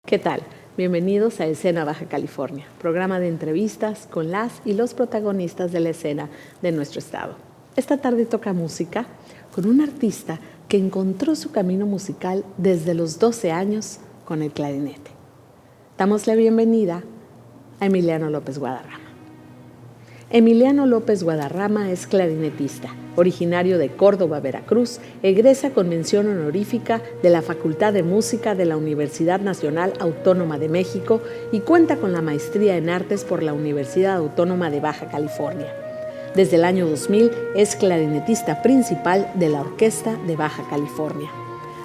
¿Qué tal? Bienvenidos a Escena Baja California, programa de entrevistas con las y los protagonistas de la escena de nuestro estado. Esta tarde toca música con un artista que encontró su camino musical desde los 12 años con el clarinete. Damos la bienvenida a Emiliano López Guadarrama. Emiliano López Guadarrama es clarinetista, originario de Córdoba, Veracruz, egresa con mención honorífica de la Facultad de Música de la Universidad Nacional Autónoma de México y cuenta con la maestría en artes por la Universidad Autónoma de Baja California. Desde el año 2000 es clarinetista principal de la Orquesta de Baja California.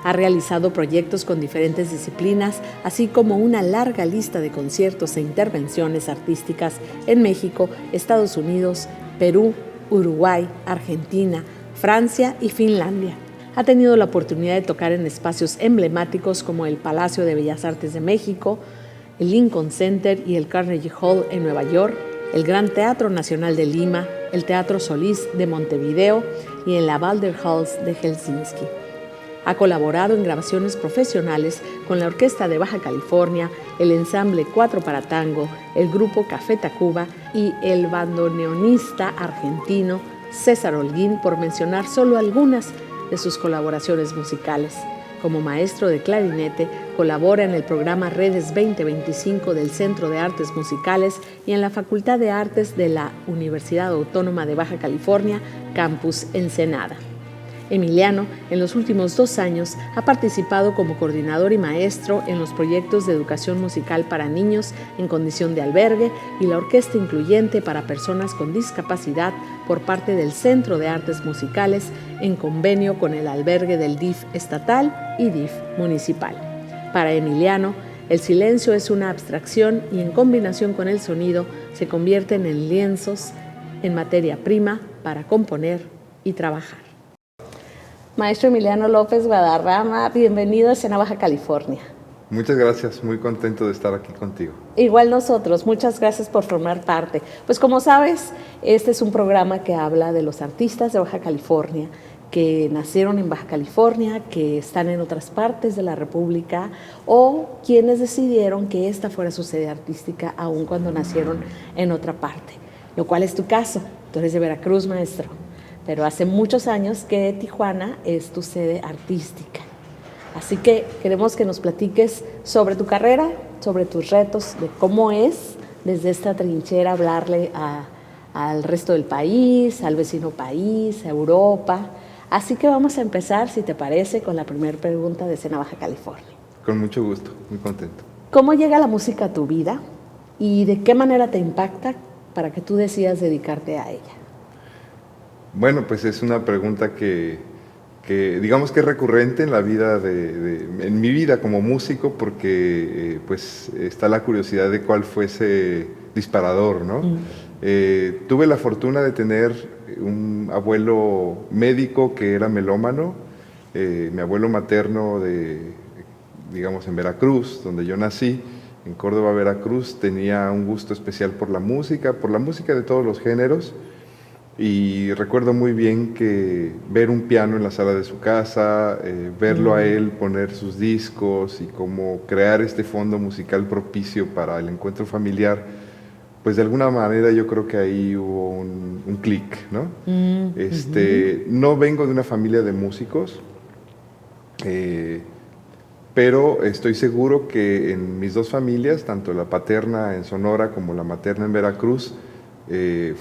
Ha realizado proyectos con diferentes disciplinas, así como una larga lista de conciertos e intervenciones artísticas en México, Estados Unidos, Perú, Uruguay, Argentina, Francia y Finlandia. Ha tenido la oportunidad de tocar en espacios emblemáticos como el Palacio de Bellas Artes de México, el Lincoln Center y el Carnegie Hall en Nueva York, el Gran Teatro Nacional de Lima, el Teatro Solís de Montevideo y en la Balder Halls de Helsinki. Ha colaborado en grabaciones profesionales con la Orquesta de Baja California, el Ensamble 4 para Tango, el Grupo Café Tacuba y el bandoneonista argentino César Holguín, por mencionar solo algunas de sus colaboraciones musicales. Como maestro de clarinete, colabora en el programa Redes 2025 del Centro de Artes Musicales y en la Facultad de Artes de la Universidad Autónoma de Baja California, Campus Ensenada. Emiliano, en los últimos 2 años, ha participado como coordinador y maestro en los proyectos de educación musical para niños en condición de albergue y la Orquesta Incluyente para Personas con Discapacidad por parte del Centro de Artes Musicales en convenio con el albergue del DIF estatal y DIF municipal. Para Emiliano, el silencio es una abstracción y en combinación con el sonido se convierten en lienzos, en materia prima para componer y trabajar. Maestro Emiliano López Guadarrama, bienvenido a Escena Baja California. Muchas gracias, muy contento de estar aquí contigo. Igual nosotros, muchas gracias por formar parte. Pues como sabes, este es un programa que habla de los artistas de Baja California, que nacieron en Baja California, que están en otras partes de la República, o quienes decidieron que esta fuera su sede artística, aun cuando nacieron en otra parte, lo cual es tu caso. Tú eres de Veracruz, maestro. Pero hace muchos años que Tijuana es tu sede artística. Así que queremos que nos platiques sobre tu carrera, sobre tus retos, de cómo es desde esta trinchera hablarle al resto del país, al vecino país, a Europa. Así que vamos a empezar, si te parece, con la primera pregunta de Escena Baja California. Con mucho gusto, muy contento. ¿Cómo llega la música a tu vida y de qué manera te impacta para que tú decidas dedicarte a ella? Bueno, pues es una pregunta que digamos que es recurrente en la vida en mi vida como músico, porque pues está la curiosidad de cuál fue ese disparador, ¿no? Tuve la fortuna de tener un abuelo médico que era melómano, mi abuelo materno digamos en Veracruz, donde yo nací, en Córdoba, Veracruz, tenía un gusto especial por la música de todos los géneros. Y recuerdo muy bien que ver un piano en la sala de su casa, verlo a él poner sus discos y cómo crear este fondo musical propicio para el encuentro familiar, pues de alguna manera yo creo que ahí hubo un clic, ¿no? No vengo de una familia de músicos, pero estoy seguro que en mis 2 familias, tanto la paterna en Sonora como la materna en Veracruz,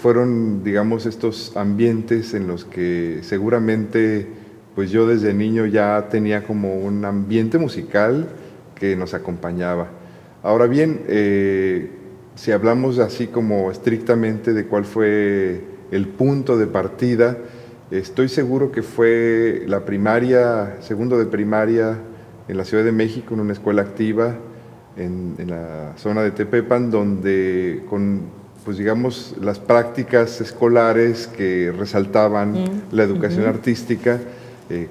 fueron, digamos, estos ambientes en los que seguramente pues yo desde niño ya tenía como un ambiente musical que nos acompañaba. Ahora bien, si hablamos así como estrictamente de cuál fue el punto de partida, estoy seguro que fue la primaria, segundo de primaria en la Ciudad de México, en una escuela activa en la zona de Tepepan, donde con pues digamos, las prácticas escolares que resaltaban la educación artística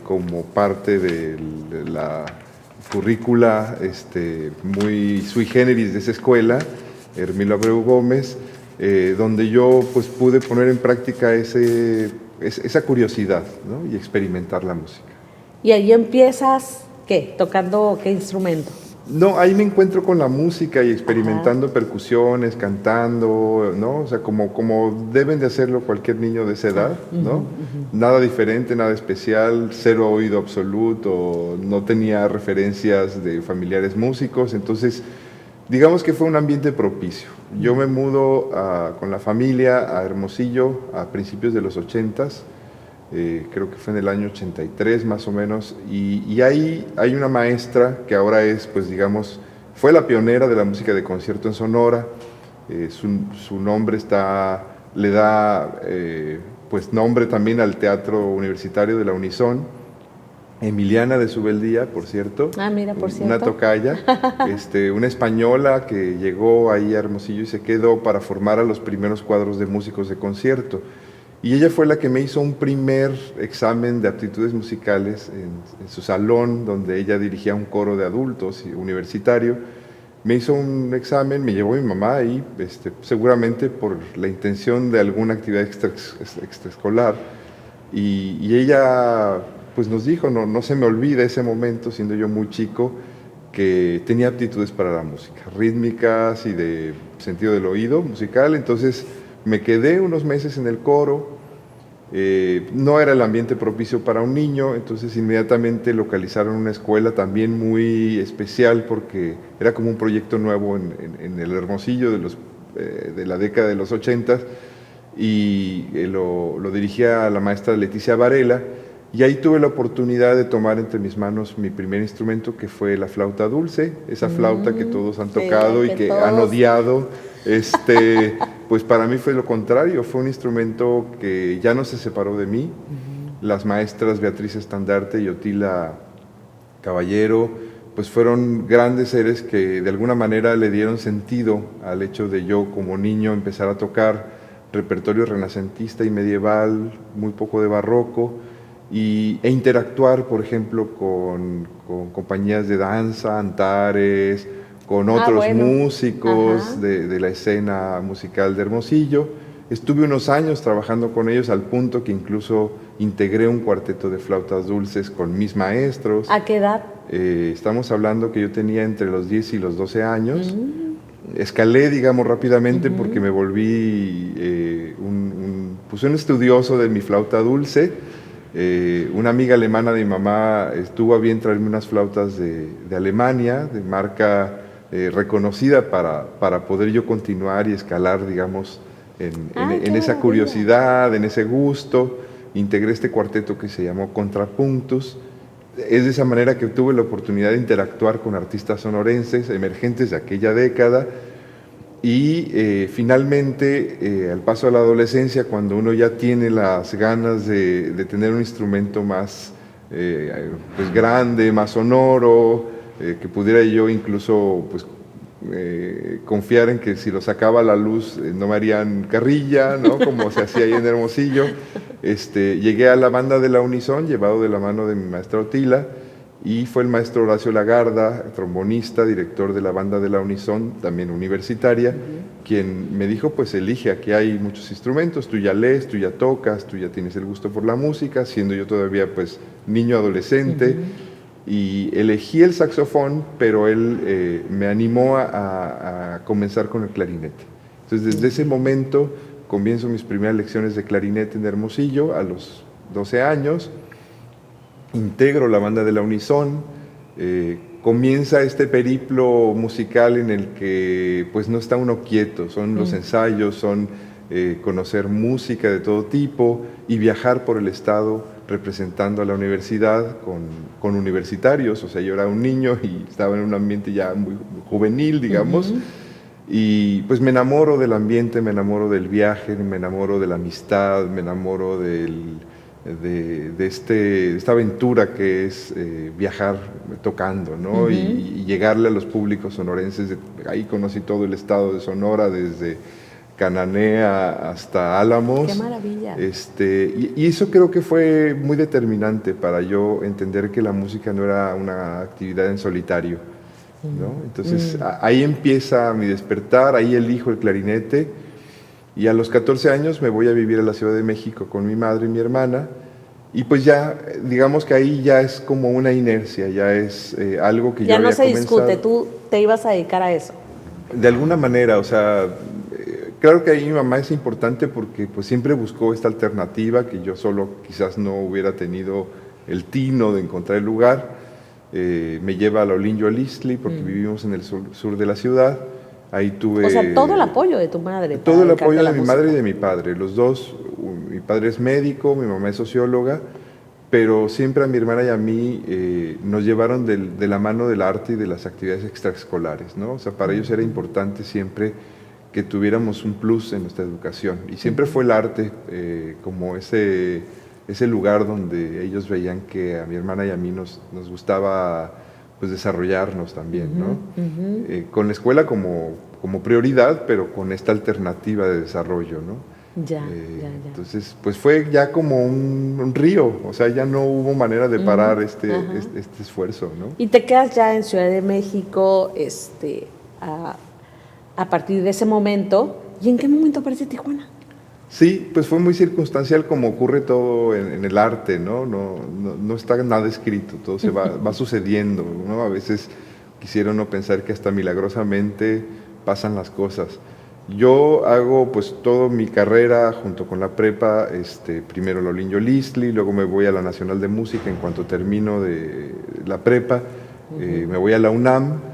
como parte de la currícula muy sui generis de esa escuela, Hermilo Abreu Gómez, donde yo pues pude poner en práctica esa curiosidad, ¿no? Y experimentar la música. Y ahí empiezas, ¿qué? ¿Tocando qué instrumento? No, ahí me encuentro con la música y experimentando percusiones, cantando, ¿no? O sea, como deben de hacerlo cualquier niño de esa edad, ¿no? Nada diferente, nada especial, cero oído absoluto, no tenía referencias de familiares músicos, entonces digamos que fue un ambiente propicio. Yo me mudo con la familia a Hermosillo a principios de los 80s. Creo que fue en el año 83 más o menos, y ahí hay una maestra que ahora es, pues digamos, fue la pionera de la música de concierto en Sonora. Su nombre le da pues nombre también al Teatro Universitario de la Unison. Emiliana de Subeldía, por cierto. Ah, mira, por cierto. Una tocaya, una española que llegó ahí a Hermosillo y se quedó para formar a los primeros cuadros de músicos de concierto. Y ella fue la que me hizo un primer examen de aptitudes musicales en su salón, donde ella dirigía un coro de adultos universitario. Me hizo un examen, me llevó mi mamá ahí, seguramente por la intención de alguna actividad extraescolar. Y ella pues nos dijo, no se me olvida ese momento, siendo yo muy chico, que tenía aptitudes para la música, rítmicas y de sentido del oído musical. Entonces me quedé unos meses en el coro. No era el ambiente propicio para un niño, entonces inmediatamente localizaron una escuela también muy especial porque era como un proyecto nuevo en el Hermosillo de la década de los 80, y lo dirigía la maestra Leticia Varela, y ahí tuve la oportunidad de tomar entre mis manos mi primer instrumento, que fue la flauta dulce, esa flauta que todos han tocado y que han odiado. Pues para mí fue lo contrario, fue un instrumento que ya no se separó de mí. Las maestras Beatriz Estandarte y Otila Caballero pues fueron grandes seres que de alguna manera le dieron sentido al hecho de yo como niño empezar a tocar repertorio renacentista y medieval, muy poco de barroco, e interactuar, por ejemplo, con compañías de danza, Antares, con otros músicos de la escena musical de Hermosillo. Estuve unos años trabajando con ellos, al punto que incluso integré un cuarteto de flautas dulces con mis maestros. ¿A qué edad? Estamos hablando que yo tenía entre los 10 y los 12 años. Escalé, digamos, rápidamente porque me volví un estudioso de mi flauta dulce. Una amiga alemana de mi mamá estuvo a bien traerme unas flautas de Alemania, de marca reconocida, para poder yo continuar y escalar, digamos, en esa curiosidad, en ese gusto. Integré este cuarteto que se llamó Contrapunctus. Es de esa manera que tuve la oportunidad de interactuar con artistas sonorenses emergentes de aquella década. Y finalmente, al paso de la adolescencia, cuando uno ya tiene las ganas de tener un instrumento más pues grande, más sonoro, que pudiera yo incluso pues, confiar en que si lo sacaba a la luz no me harían carrilla, ¿no? Como se hacía ahí en Hermosillo. Llegué a la banda de la Unison, llevado de la mano de mi maestra Otila, y fue el maestro Horacio Lagarda, trombonista, director de la banda de la Unison, también universitaria, quien me dijo, pues elige, aquí hay muchos instrumentos, tú ya lees, tú ya tocas, tú ya tienes el gusto por la música, siendo yo todavía pues niño adolescente, y elegí el saxofón, pero él me animó a comenzar con el clarinete. Entonces desde ese momento comienzo mis primeras lecciones de clarinete en Hermosillo a los 12 años, integro la banda de la Unison, comienza este periplo musical en el que pues no está uno quieto, son los ensayos, son conocer música de todo tipo y viajar por el estado representando a la universidad con universitarios. O sea, yo era un niño y estaba en un ambiente ya muy juvenil, digamos, y pues me enamoro del ambiente, me enamoro del viaje, me enamoro de la amistad, me enamoro de esta aventura que es viajar tocando, ¿no? Y llegarle a los públicos sonorenses. Ahí conocí todo el estado de Sonora, desde Cananea hasta Álamos. ¡Qué maravilla! Y eso creo que fue muy determinante para yo entender que la música no era una actividad en solitario, ¿no? Entonces ahí empieza mi despertar, ahí elijo el clarinete. Y a los 14 años me voy a vivir a la Ciudad de México con mi madre y mi hermana, Y pues ya, digamos que ahí ya es como una inercia, ya es algo que yo había comenzado. Ya no se discute, tú te ibas a dedicar a eso. De alguna manera, o sea, claro que ahí mi mamá es importante porque pues siempre buscó esta alternativa que yo solo quizás no hubiera tenido el tino de encontrar el lugar. Me lleva a la Olinjo Listli porque vivimos en el sur de la ciudad. Ahí tuve... O sea, todo el apoyo de tu madre. Todo el apoyo de mi madre y de mi padre. Los dos, mi padre es médico, mi mamá es socióloga, pero siempre a mi hermana y a mí nos llevaron de la mano del arte y de las actividades extraescolares, ¿no? O sea, para ellos era importante siempre que tuviéramos un plus en nuestra educación. Y siempre fue el arte como ese lugar donde ellos veían que a mi hermana y a mí nos gustaba pues desarrollarnos también, ¿no? Con la escuela como prioridad, pero con esta alternativa de desarrollo, ¿no? Ya. Entonces, pues fue ya como un río, o sea, ya no hubo manera de parar este esfuerzo, ¿no? Y te quedas ya en Ciudad de México a partir de ese momento. ¿Y en qué momento aparece Tijuana? Sí, pues fue muy circunstancial como ocurre todo en el arte, ¿no? No está nada escrito, todo se va sucediendo, ¿no? A veces quisiera uno pensar que hasta milagrosamente pasan las cosas. Yo hago pues toda mi carrera junto con la prepa, primero la Olinjo Listli, luego me voy a la Nacional de Música en cuanto termino de la prepa, me voy a la UNAM.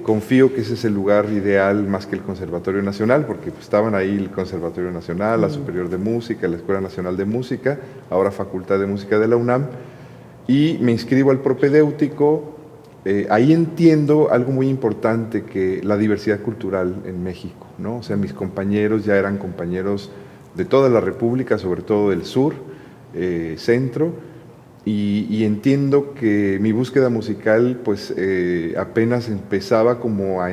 Confío que ese es el lugar ideal más que el Conservatorio Nacional, porque pues, estaban ahí el Conservatorio Nacional, la Superior de Música, la Escuela Nacional de Música, ahora Facultad de Música de la UNAM, y me inscribo al propedéutico. Ahí entiendo algo muy importante, que la diversidad cultural en México, ¿no? O sea, mis compañeros ya eran compañeros de toda la República, sobre todo del sur, centro, y entiendo que mi búsqueda musical pues apenas empezaba como a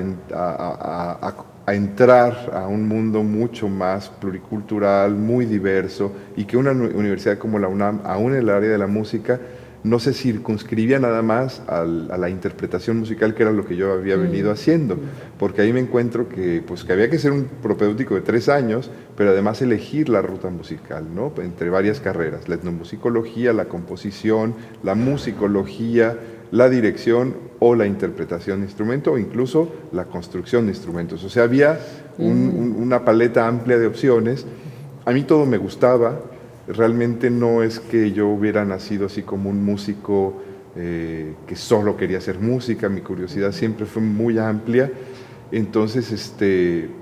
entrar a un mundo mucho más pluricultural, muy diverso, y que una universidad como la UNAM, aún en el área de la música, no se circunscribía nada más a la interpretación musical, que era lo que yo había venido haciendo, porque ahí me encuentro que había que ser un propedéutico de 3 años, pero además elegir la ruta musical, ¿no? Entre varias carreras, la etnomusicología, la composición, la musicología, la dirección o la interpretación de instrumento, o incluso la construcción de instrumentos. O sea, había una paleta amplia de opciones. A mí todo me gustaba. Realmente no es que yo hubiera nacido así como un músico que solo quería hacer música. Mi curiosidad siempre fue muy amplia. Entonces,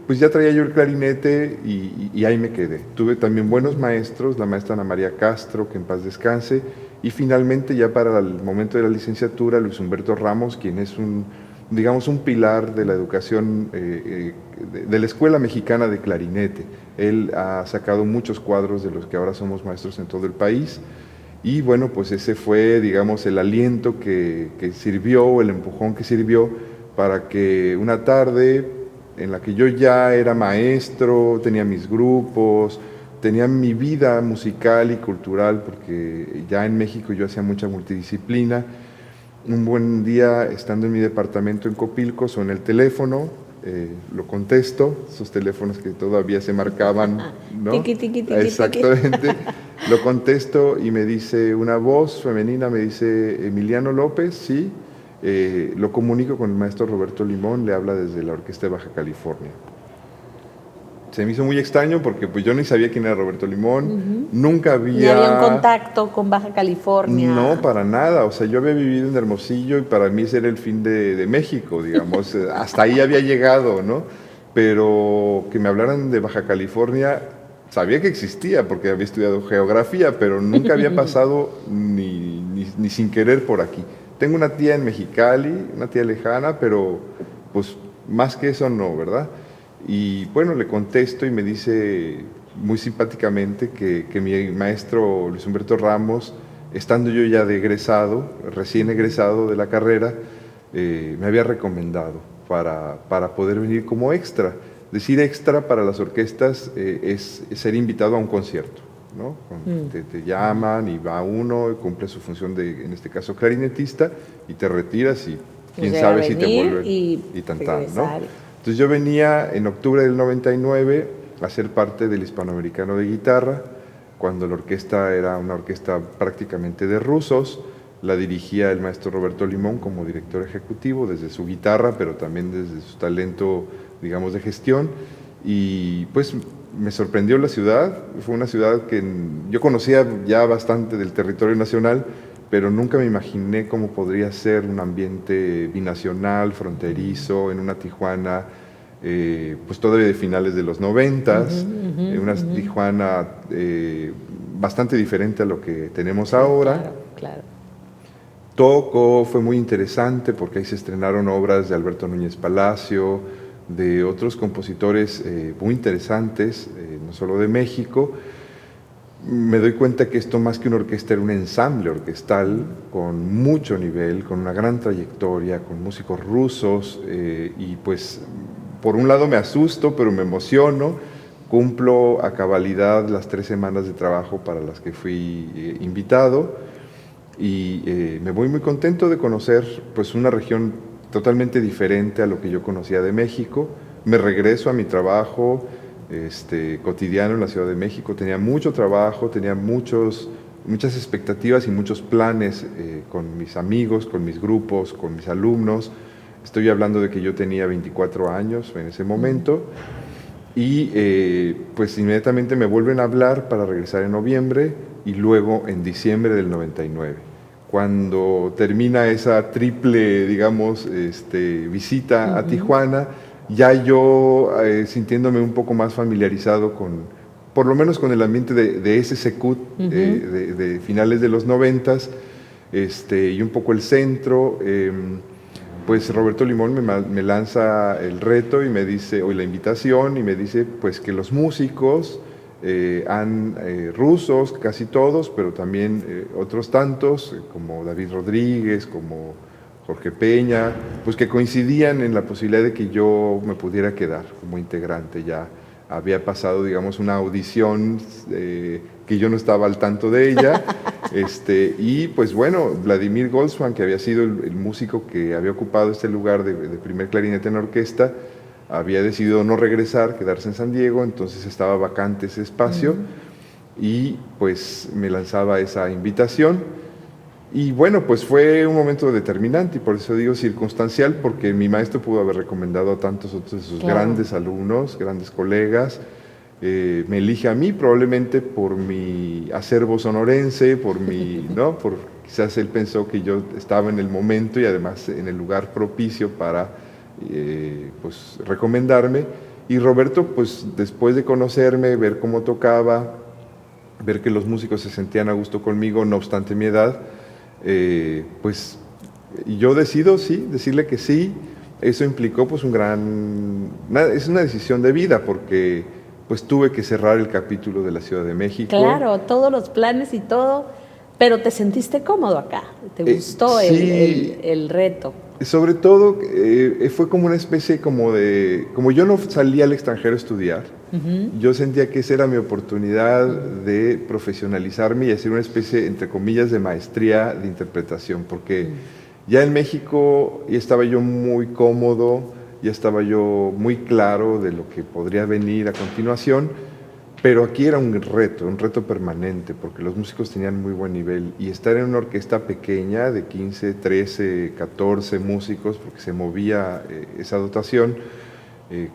pues ya traía yo el clarinete y ahí me quedé. Tuve también buenos maestros, la maestra Ana María Castro, que en paz descanse, y finalmente ya para el momento de la licenciatura, Luis Humberto Ramos, quien es un pilar de la educación de la Escuela Mexicana de Clarinete. Él ha sacado muchos cuadros de los que ahora somos maestros en todo el país, y bueno, pues ese fue, digamos, el aliento que sirvió, el empujón que sirvió para que una tarde en la que yo ya era maestro, tenía mis grupos, tenía mi vida musical y cultural, porque ya en México yo hacía mucha multidisciplina. Un buen día, estando en mi departamento en Copilco, suena el teléfono, lo contesto, esos teléfonos que todavía se marcaban, ¿no? Tiqui, tiqui, tiqui, exactamente. Lo contesto y me dice una voz femenina, me dice Emiliano López, sí. Lo comunico con el maestro Roberto Limón, le habla desde la Orquesta de Baja California. Se me hizo muy extraño porque pues yo ni sabía quién era Roberto Limón, nunca había... ¿Ni había un contacto con Baja California? No, para nada. O sea, yo había vivido en Hermosillo y para mí ese era el fin de México, digamos. Hasta ahí había llegado, ¿no? Pero que me hablaran de Baja California, sabía que existía porque había estudiado geografía, pero nunca había pasado ni sin querer por aquí. Tengo una tía en Mexicali, una tía lejana, pero pues más que eso no, ¿verdad? Y bueno, le contesto y me dice muy simpáticamente que mi maestro Luis Humberto Ramos, estando yo ya de egresado, recién egresado de la carrera, me había recomendado para poder venir como extra. Decir extra para las orquestas es ser invitado a un concierto, ¿no? Te llaman y va uno, cumple su función de, en este caso, clarinetista, y te retiras y quién sabe si te vuelven y tan, ¿no? Entonces yo venía en octubre del 99 a ser parte del Hispanoamericano de Guitarra. cuando la orquesta era una orquesta prácticamente de rusos. La dirigía el maestro Roberto Limón como director ejecutivo, desde su guitarra, pero también desde su talento, digamos, de gestión. Y pues me sorprendió la ciudad. Fue una ciudad que yo conocía ya bastante del territorio nacional, pero nunca me imaginé cómo podría ser un ambiente binacional, fronterizo, en una Tijuana, pues todavía de finales de los 90s, una Tijuana bastante diferente a lo que tenemos ahora. Claro, claro. Toco, fue muy interesante porque ahí se estrenaron obras de Alberto Núñez Palacio, de otros compositores muy interesantes, no solo de México. Me doy cuenta que esto más que una orquesta era un ensamble orquestal con mucho nivel, con una gran trayectoria, con músicos rusos, y pues por un lado me asusto, pero me emociono. Cumplo a cabalidad las 3 semanas de trabajo para las que fui invitado. Y me voy muy contento de conocer pues una región totalmente diferente a lo que yo conocía de México. Me regreso a mi trabajo cotidiano en la Ciudad de México. Tenía mucho trabajo, tenía muchas expectativas y muchos planes con mis amigos, con mis grupos, con mis alumnos. Estoy hablando de que yo tenía 24 años en ese momento. Y pues inmediatamente me vuelven a hablar para regresar en noviembre y luego en diciembre del 99. Cuando termina esa triple, digamos, visita a Tijuana, ya yo sintiéndome un poco más familiarizado con, por lo menos con el ambiente de ese Secut de finales de los 90s, y un poco el centro, pues Roberto Limón me lanza el reto y me dice, o la invitación, y me dice pues que los músicos rusos, casi todos, pero también otros tantos, como David Rodríguez, como Jorge Peña, pues que coincidían en la posibilidad de que yo me pudiera quedar como integrante. Ya había pasado, digamos, una audición que yo no estaba al tanto de ella, y pues bueno, Vladimir Goldsman, que había sido el músico que había ocupado este lugar de primer clarinete en la orquesta, había decidido no regresar, quedarse en San Diego, entonces estaba vacante ese espacio y pues me lanzaba esa invitación. Y bueno, pues fue un momento determinante y por eso digo circunstancial, porque mi maestro pudo haber recomendado a tantos otros de sus grandes alumnos, grandes colegas. Me elige a mí probablemente por mi acervo sonorense, por mi, ¿no? Por quizás él pensó que yo estaba en el momento y además en el lugar propicio para pues recomendarme. Y Roberto, pues después de conocerme, ver cómo tocaba, ver que los músicos se sentían a gusto conmigo, no obstante mi edad, pues yo decido decirle que sí. Eso implicó pues es una decisión de vida, porque pues tuve que cerrar el capítulo de la Ciudad de México. Claro, todos los planes y todo, pero te sentiste cómodo acá, te gustó sí, el reto. Sobre todo fue como una especie como yo no salía al extranjero a estudiar, yo sentía que esa era mi oportunidad de profesionalizarme y hacer una especie, entre comillas, de maestría de interpretación, porque ya en México ya estaba yo muy cómodo, ya estaba yo muy claro de lo que podría venir a continuación, pero aquí era un reto permanente, porque los músicos tenían muy buen nivel, y estar en una orquesta pequeña de 15, 13, 14 músicos, porque se movía esa dotación,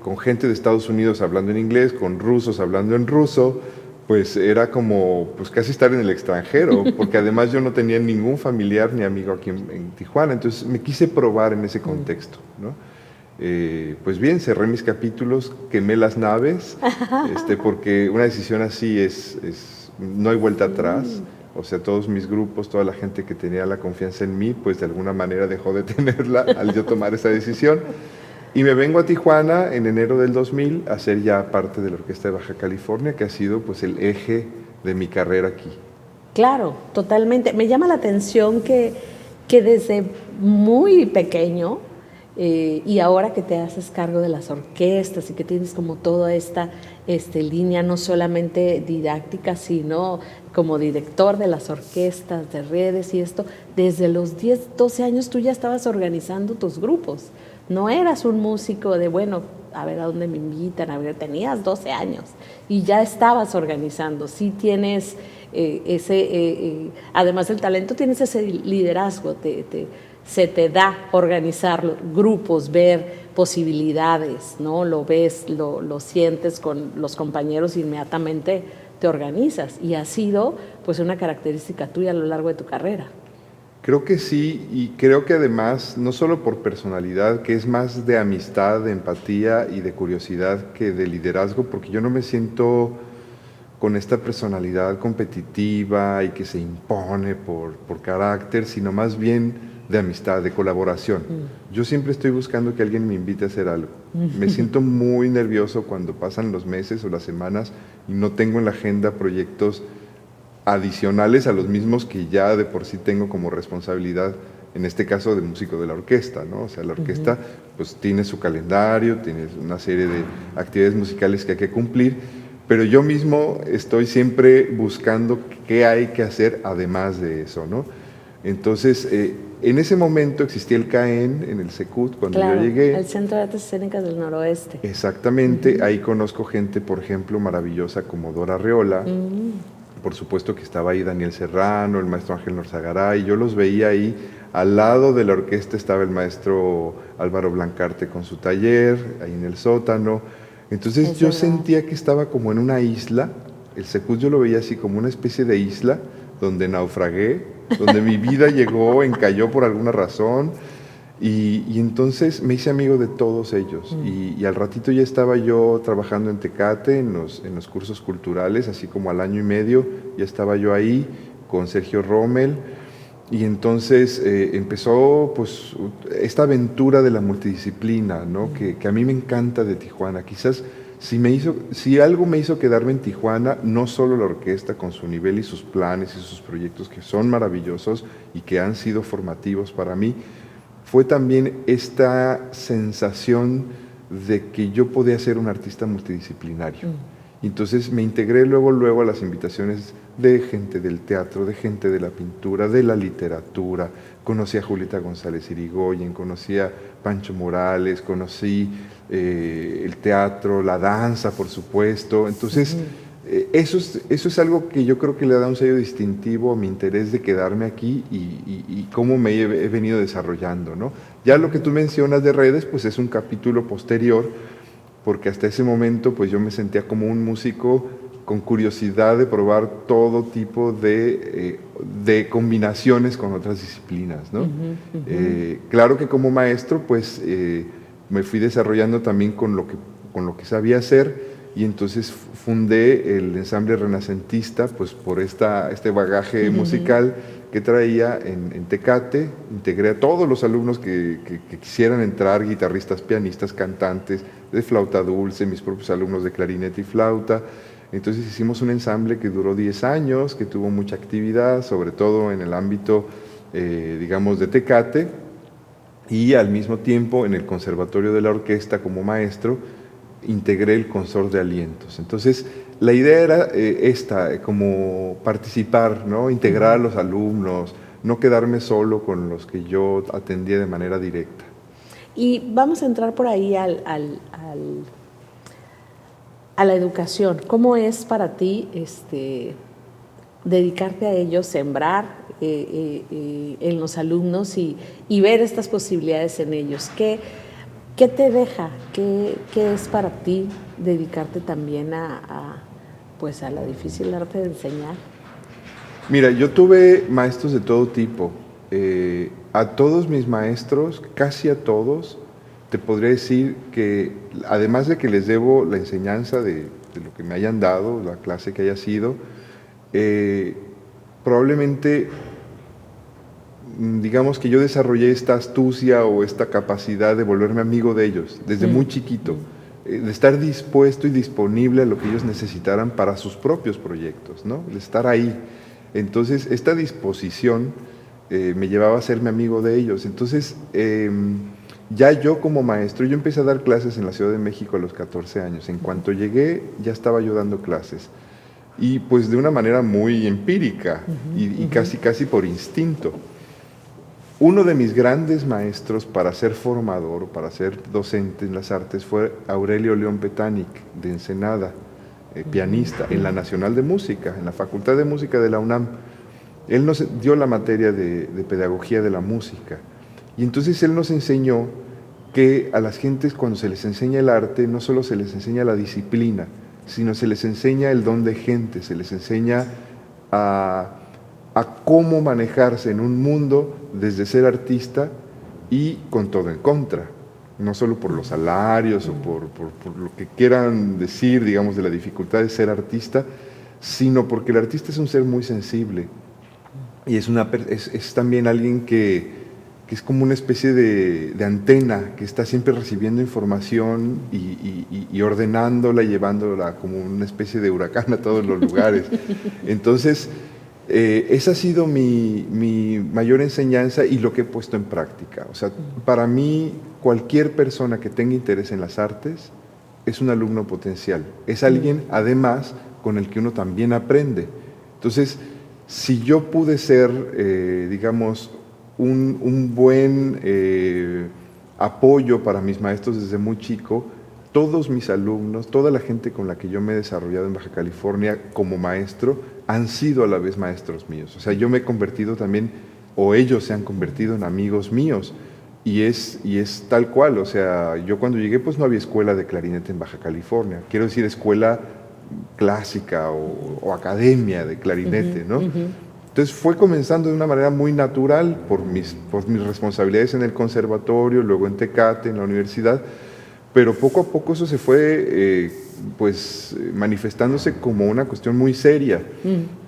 con gente de Estados Unidos hablando en inglés, con rusos hablando en ruso, pues era como pues casi estar en el extranjero, porque además yo no tenía ningún familiar ni amigo aquí en Tijuana, entonces me quise probar en ese contexto, ¿no? Pues bien, cerré mis capítulos, quemé las naves, porque una decisión así no hay vuelta atrás. O sea, todos mis grupos, toda la gente que tenía la confianza en mí, pues de alguna manera dejó de tenerla al yo tomar esa decisión. Y me vengo a Tijuana en enero del 2000 a ser ya parte de la Orquesta de Baja California, que ha sido pues el eje de mi carrera aquí. Claro, totalmente. Me llama la atención que desde muy pequeño, y ahora que te haces cargo de las orquestas y que tienes como toda esta línea no solamente didáctica, sino como director de las orquestas, de redes y esto, desde los 10, 12 años tú ya estabas organizando tus grupos. No eras un músico de, bueno, a ver a dónde me invitan, a ver, tenías 12 años y ya estabas organizando. Sí tienes además del talento, tienes ese liderazgo, se te da organizar grupos, ver posibilidades, ¿no? Lo ves, lo sientes con los compañeros, inmediatamente te organizas, y ha sido pues una característica tuya a lo largo de tu carrera. Creo que sí, y creo que además, no solo por personalidad, que es más de amistad, de empatía y de curiosidad que de liderazgo, porque yo no me siento con esta personalidad competitiva y que se impone por carácter, sino más bien de amistad, de colaboración. Yo siempre estoy buscando que alguien me invite a hacer algo. Me siento muy nervioso cuando pasan los meses o las semanas y no tengo en la agenda proyectos adicionales a los mismos que ya de por sí tengo como responsabilidad, en este caso de músico de la orquesta, ¿no? O sea, la orquesta pues tiene su calendario, tiene una serie de actividades musicales que hay que cumplir, pero yo mismo estoy siempre buscando qué hay que hacer además de eso, ¿no? Entonces, en ese momento existía el CAEN en el Secut cuando claro, yo llegué. El Centro de Artes Escénicas del Noroeste. Exactamente, ahí conozco gente, por ejemplo, maravillosa como Dora Reola. Por supuesto que estaba ahí Daniel Serrano, el maestro Ángel Norzagaray, yo los veía ahí. Al lado de la orquesta estaba el maestro Álvaro Blancarte con su taller, ahí en el sótano. Entonces yo sentía que estaba como en una isla. El Secut yo lo veía así como una especie de isla donde naufragué, donde mi vida llegó, encalló por alguna razón. Y entonces me hice amigo de todos ellos y al ratito ya estaba yo trabajando en Tecate, en los cursos culturales, así como al año y medio ya estaba yo ahí con Sergio Rommel, y entonces empezó pues esta aventura de la multidisciplina, ¿no? Que a mí me encanta de Tijuana. Quizás si algo me hizo quedarme en Tijuana, no solo la orquesta con su nivel y sus planes y sus proyectos que son maravillosos y que han sido formativos para mí, fue también esta sensación de que yo podía ser un artista multidisciplinario. Entonces me integré luego a las invitaciones de gente del teatro, de gente de la pintura, de la literatura. Conocí a Julieta González Irigoyen, conocí a Pancho Morales, conocí el teatro, la danza, por supuesto. Entonces, eso es algo que yo creo que le da un sello distintivo a mi interés de quedarme aquí y cómo me he venido desarrollando, ¿no? Ya lo que tú mencionas de redes, pues es un capítulo posterior, porque hasta ese momento pues yo me sentía como un músico con curiosidad de probar todo tipo de combinaciones con otras disciplinas, ¿no? Claro que como maestro pues me fui desarrollando también con lo que sabía hacer, y entonces fundé el ensamble renacentista pues por este bagaje musical que traía en Tecate. Integré a todos los alumnos que quisieran entrar, guitarristas, pianistas, cantantes, de flauta dulce, mis propios alumnos de clarinete y flauta. Entonces hicimos un ensamble que duró 10 años, que tuvo mucha actividad, sobre todo en el ámbito, digamos, de Tecate, y al mismo tiempo en el Conservatorio de la Orquesta como maestro integré el Consort de Alientos. Entonces, la idea era como participar, ¿no? Integrar a los alumnos, no quedarme solo con los que yo atendía de manera directa. Y vamos a entrar por ahí a la educación. ¿Cómo es para ti dedicarte a ello, sembrar en los alumnos y ver estas posibilidades en ellos? ¿Qué te deja? ¿Qué es para ti dedicarte también a la difícil arte de enseñar? Mira, yo tuve maestros de todo tipo. A todos mis maestros, casi a todos, te podría decir que además de que les debo la enseñanza de lo que me hayan dado, la clase que haya sido, probablemente digamos que yo desarrollé esta astucia o esta capacidad de volverme amigo de ellos desde muy chiquito, de estar dispuesto y disponible a lo que ellos necesitaran para sus propios proyectos, ¿no? De estar ahí. Entonces, esta disposición me llevaba a serme amigo de ellos. Entonces, ya yo como maestro, yo empecé a dar clases en la Ciudad de México a los 14 años. En cuanto llegué, ya estaba yo dando clases. Y pues de una manera muy empírica y casi por instinto. Uno de mis grandes maestros para ser formador o para ser docente en las artes fue Aurelio León Petánic, de Ensenada, pianista en la Nacional de Música, en la Facultad de Música de la UNAM. Él nos dio la materia de pedagogía de la música. Y entonces él nos enseñó que a las gentes, cuando se les enseña el arte, no solo se les enseña la disciplina, sino se les enseña el don de gente, se les enseña a cómo manejarse en un mundo desde ser artista y con todo en contra, no solo por los salarios o por lo que quieran decir, digamos, de la dificultad de ser artista, sino porque el artista es un ser muy sensible y es también alguien que es como una especie de antena que está siempre recibiendo información y ordenándola y llevándola como una especie de huracán a todos los lugares. Entonces, esa ha sido mi mayor enseñanza y lo que he puesto en práctica. O sea, para mí, cualquier persona que tenga interés en las artes es un alumno potencial. Es alguien, además, con el que uno también aprende. Entonces, si yo pude ser, digamos, un buen apoyo para mis maestros desde muy chico, todos mis alumnos, toda la gente con la que yo me he desarrollado en Baja California como maestro, han sido a la vez maestros míos. O sea, yo me he convertido también, o ellos se han convertido en amigos míos, y es tal cual. O sea, yo cuando llegué, pues no había escuela de clarinete en Baja California. Quiero decir, escuela clásica o academia de clarinete, ¿no? Entonces fue comenzando de una manera muy natural por mis responsabilidades en el conservatorio, luego en Tecate, en la universidad, pero poco a poco eso se fue manifestándose como una cuestión muy seria.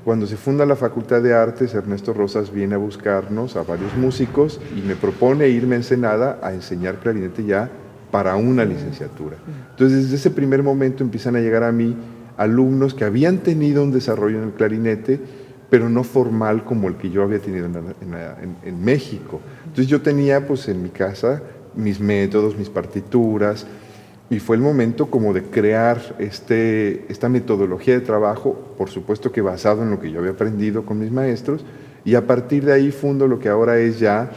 Cuando se funda la Facultad de Artes, Ernesto Rosas viene a buscarnos a varios músicos y me propone irme a Ensenada a enseñar clarinete ya para una licenciatura. Entonces desde ese primer momento empiezan a llegar a mí alumnos que habían tenido un desarrollo en el clarinete, pero no formal como el que yo había tenido en México. Entonces yo tenía pues en mi casa mis métodos, mis partituras, y fue el momento como de crear esta metodología de trabajo, por supuesto que basado en lo que yo había aprendido con mis maestros, y a partir de ahí fundo lo que ahora es ya,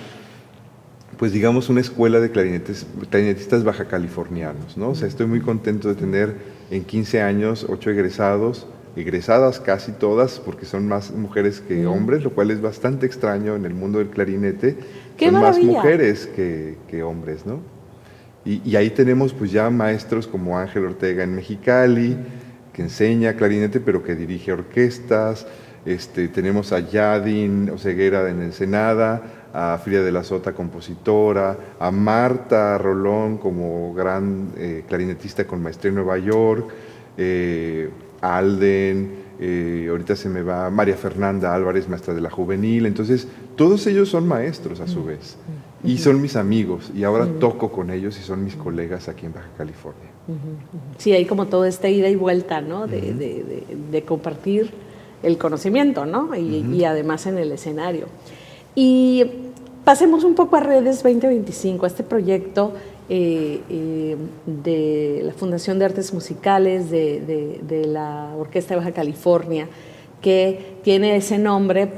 pues digamos, una escuela de clarinetistas baja californianos, ¿no? O sea, estoy muy contento de tener en 15 años 8 egresadas casi todas, porque son más mujeres que hombres, lo cual es bastante extraño en el mundo del clarinete. ¡Qué son maravilla! Más mujeres que hombres, ¿no? Y ahí tenemos pues ya maestros como Ángel Ortega en Mexicali, que enseña clarinete pero que dirige orquestas. Tenemos a Yadin Oseguera en Ensenada, a Frida de la Sota, compositora, a Marta Rolón como gran clarinetista con maestría en Nueva York, Alden, ahorita se me va María Fernanda Álvarez, maestra de la juvenil. Entonces todos ellos son maestros a su vez y son mis amigos, y ahora toco con ellos y son mis colegas aquí en Baja California. Sí, hay como toda esta ida y vuelta, ¿no? De compartir el conocimiento, ¿no? Y además en el escenario. Y pasemos un poco a Redes 2025, a este proyecto de la Fundación de Artes Musicales de la Orquesta de Baja California, que tiene ese nombre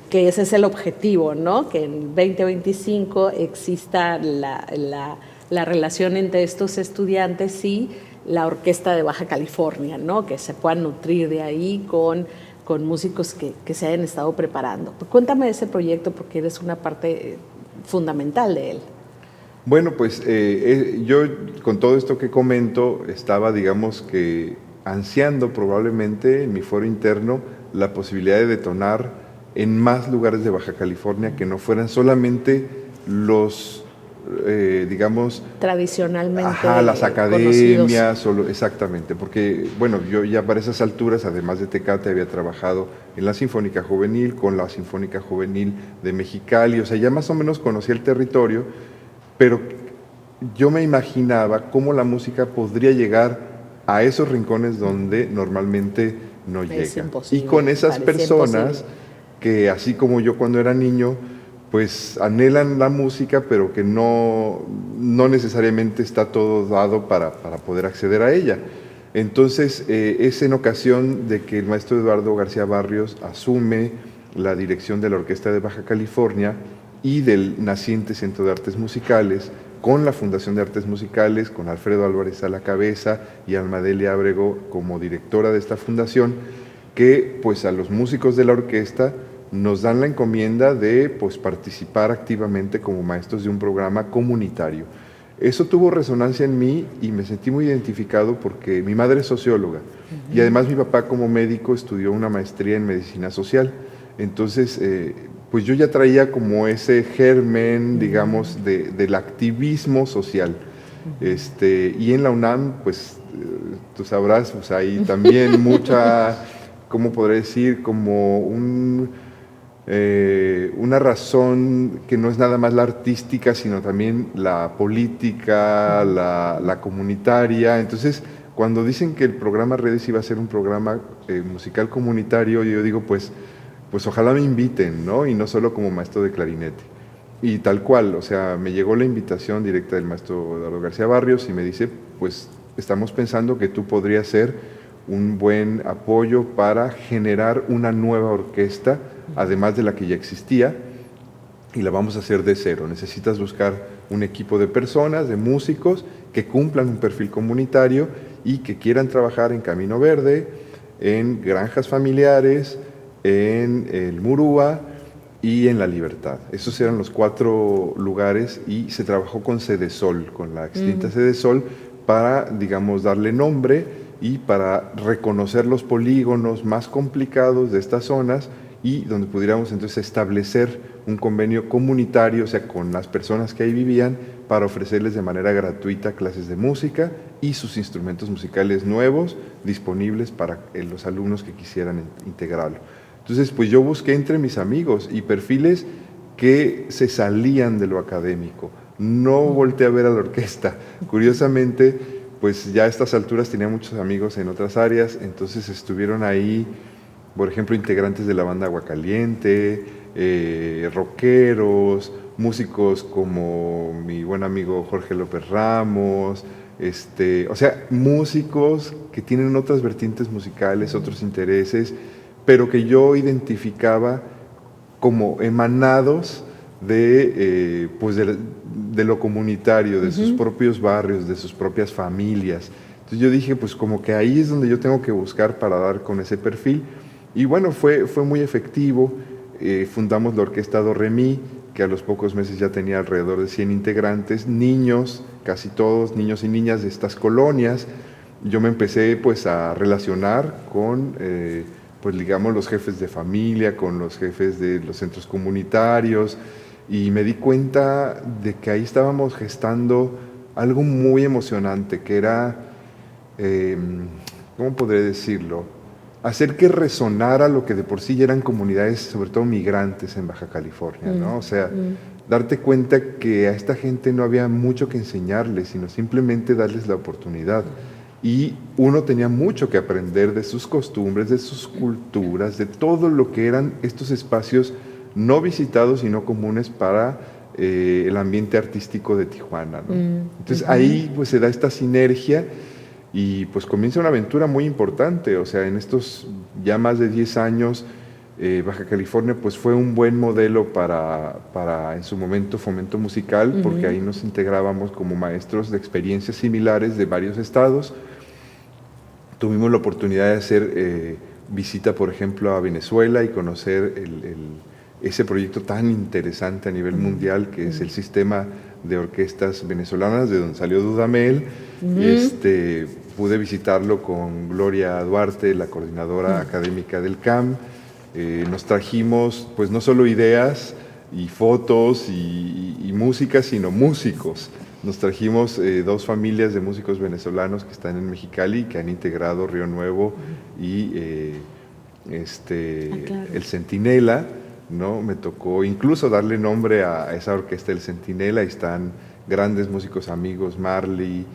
que ese es el objetivo, ¿no? Que en 2025 exista la relación entre estos estudiantes y la Orquesta de Baja California, ¿no? Que se puedan nutrir de ahí con músicos que se hayan estado preparando. Cuéntame de ese proyecto porque eres una parte fundamental de él. Bueno, pues yo con todo esto que comento estaba, digamos que, ansiando probablemente en mi foro interno la posibilidad de detonar en más lugares de Baja California que no fueran solamente los, digamos... tradicionalmente las academias, exactamente, porque, bueno, yo ya para esas alturas, además de Tecate, había trabajado en la Sinfónica Juvenil, con la Sinfónica Juvenil de Mexicali, o sea, ya más o menos conocía el territorio, pero yo me imaginaba cómo la música podría llegar a esos rincones donde normalmente no llega. Y con esas personas que, así como yo cuando era niño, pues anhelan la música, pero que no necesariamente está todo dado para poder acceder a ella. Entonces, es en ocasión de que el maestro Eduardo García Barrios asume la dirección de la Orquesta de Baja California y del naciente Centro de Artes Musicales, con la Fundación de Artes Musicales, con Alfredo Álvarez a la cabeza y Almadelia Ábrego como directora de esta fundación, que pues a los músicos de la orquesta nos dan la encomienda de pues participar activamente como maestros de un programa comunitario. Eso tuvo resonancia en mí y me sentí muy identificado porque mi madre es socióloga y además mi papá como médico estudió una maestría en medicina social. Entonces, pues yo ya traía como ese germen, digamos, del activismo social. Y en la UNAM, pues tú sabrás, pues hay también mucha, ¿cómo podré decir? Como una razón que no es nada más la artística, sino también la política, la comunitaria. Entonces, cuando dicen que el programa Redes iba a ser un programa musical comunitario, yo digo, pues ojalá me inviten, ¿no? Y no solo como maestro de clarinete. Y tal cual, o sea, me llegó la invitación directa del maestro Eduardo García Barrios y me dice, pues estamos pensando que tú podrías ser un buen apoyo para generar una nueva orquesta, además de la que ya existía, y la vamos a hacer de cero. Necesitas buscar un equipo de personas, de músicos, que cumplan un perfil comunitario y que quieran trabajar en Camino Verde, en granjas familiares, en el Murúa y en La Libertad. Esos eran los 4 lugares y se trabajó con Sedesol, con la extinta Sedesol, para, digamos, darle nombre y para reconocer los polígonos más complicados de estas zonas y donde pudiéramos entonces establecer un convenio comunitario, o sea, con las personas que ahí vivían, para ofrecerles de manera gratuita clases de música y sus instrumentos musicales nuevos disponibles para los alumnos que quisieran integrarlo. Entonces, pues yo busqué entre mis amigos y perfiles que se salían de lo académico. No volteé a ver a la orquesta. Curiosamente, pues ya a estas alturas tenía muchos amigos en otras áreas, entonces estuvieron ahí, por ejemplo, integrantes de la banda Aguacaliente, rockeros, músicos como mi buen amigo Jorge López Ramos, o sea, músicos que tienen otras vertientes musicales, otros intereses, pero que yo identificaba como emanados pues de lo comunitario, de sus propios barrios, de sus propias familias. Entonces yo dije, pues como que ahí es donde yo tengo que buscar para dar con ese perfil. Y bueno, fue muy efectivo. Fundamos la orquesta Do Re Mi, que a los pocos meses ya tenía alrededor de 100 integrantes, niños, casi todos, niños y niñas de estas colonias. Yo me empecé pues a relacionar con pues digamos los jefes de familia, con los jefes de los centros comunitarios, y me di cuenta de que ahí estábamos gestando algo muy emocionante, que era, ¿cómo podré decirlo? Hacer que resonara lo que de por sí ya eran comunidades, sobre todo migrantes en Baja California, ¿no? O sea, darte cuenta que a esta gente no había mucho que enseñarles, sino simplemente darles la oportunidad. Y uno tenía mucho que aprender de sus costumbres, de sus culturas, de todo lo que eran estos espacios no visitados y no comunes para el ambiente artístico de Tijuana, ¿no? Entonces ahí pues se da esta sinergia y pues comienza una aventura muy importante. O sea, en estos ya más de 10 años, Baja California pues fue un buen modelo para en su momento Fomento Musical, porque ahí nos integrábamos como maestros de experiencias similares de varios estados. Tuvimos la oportunidad de hacer visita, por ejemplo, a Venezuela y conocer ese proyecto tan interesante a nivel mundial que es el sistema de orquestas venezolanas, de donde salió Dudamel. Pude visitarlo con Gloria Duarte, la coordinadora académica del CAM. Nos trajimos pues no solo ideas y fotos y música, sino músicos. Nos trajimos 2 familias de músicos venezolanos que están en Mexicali, que han integrado Río Nuevo y claro. el Centinela, ¿no? Me tocó incluso darle nombre a esa orquesta, el Centinela, y están grandes músicos amigos, Marley,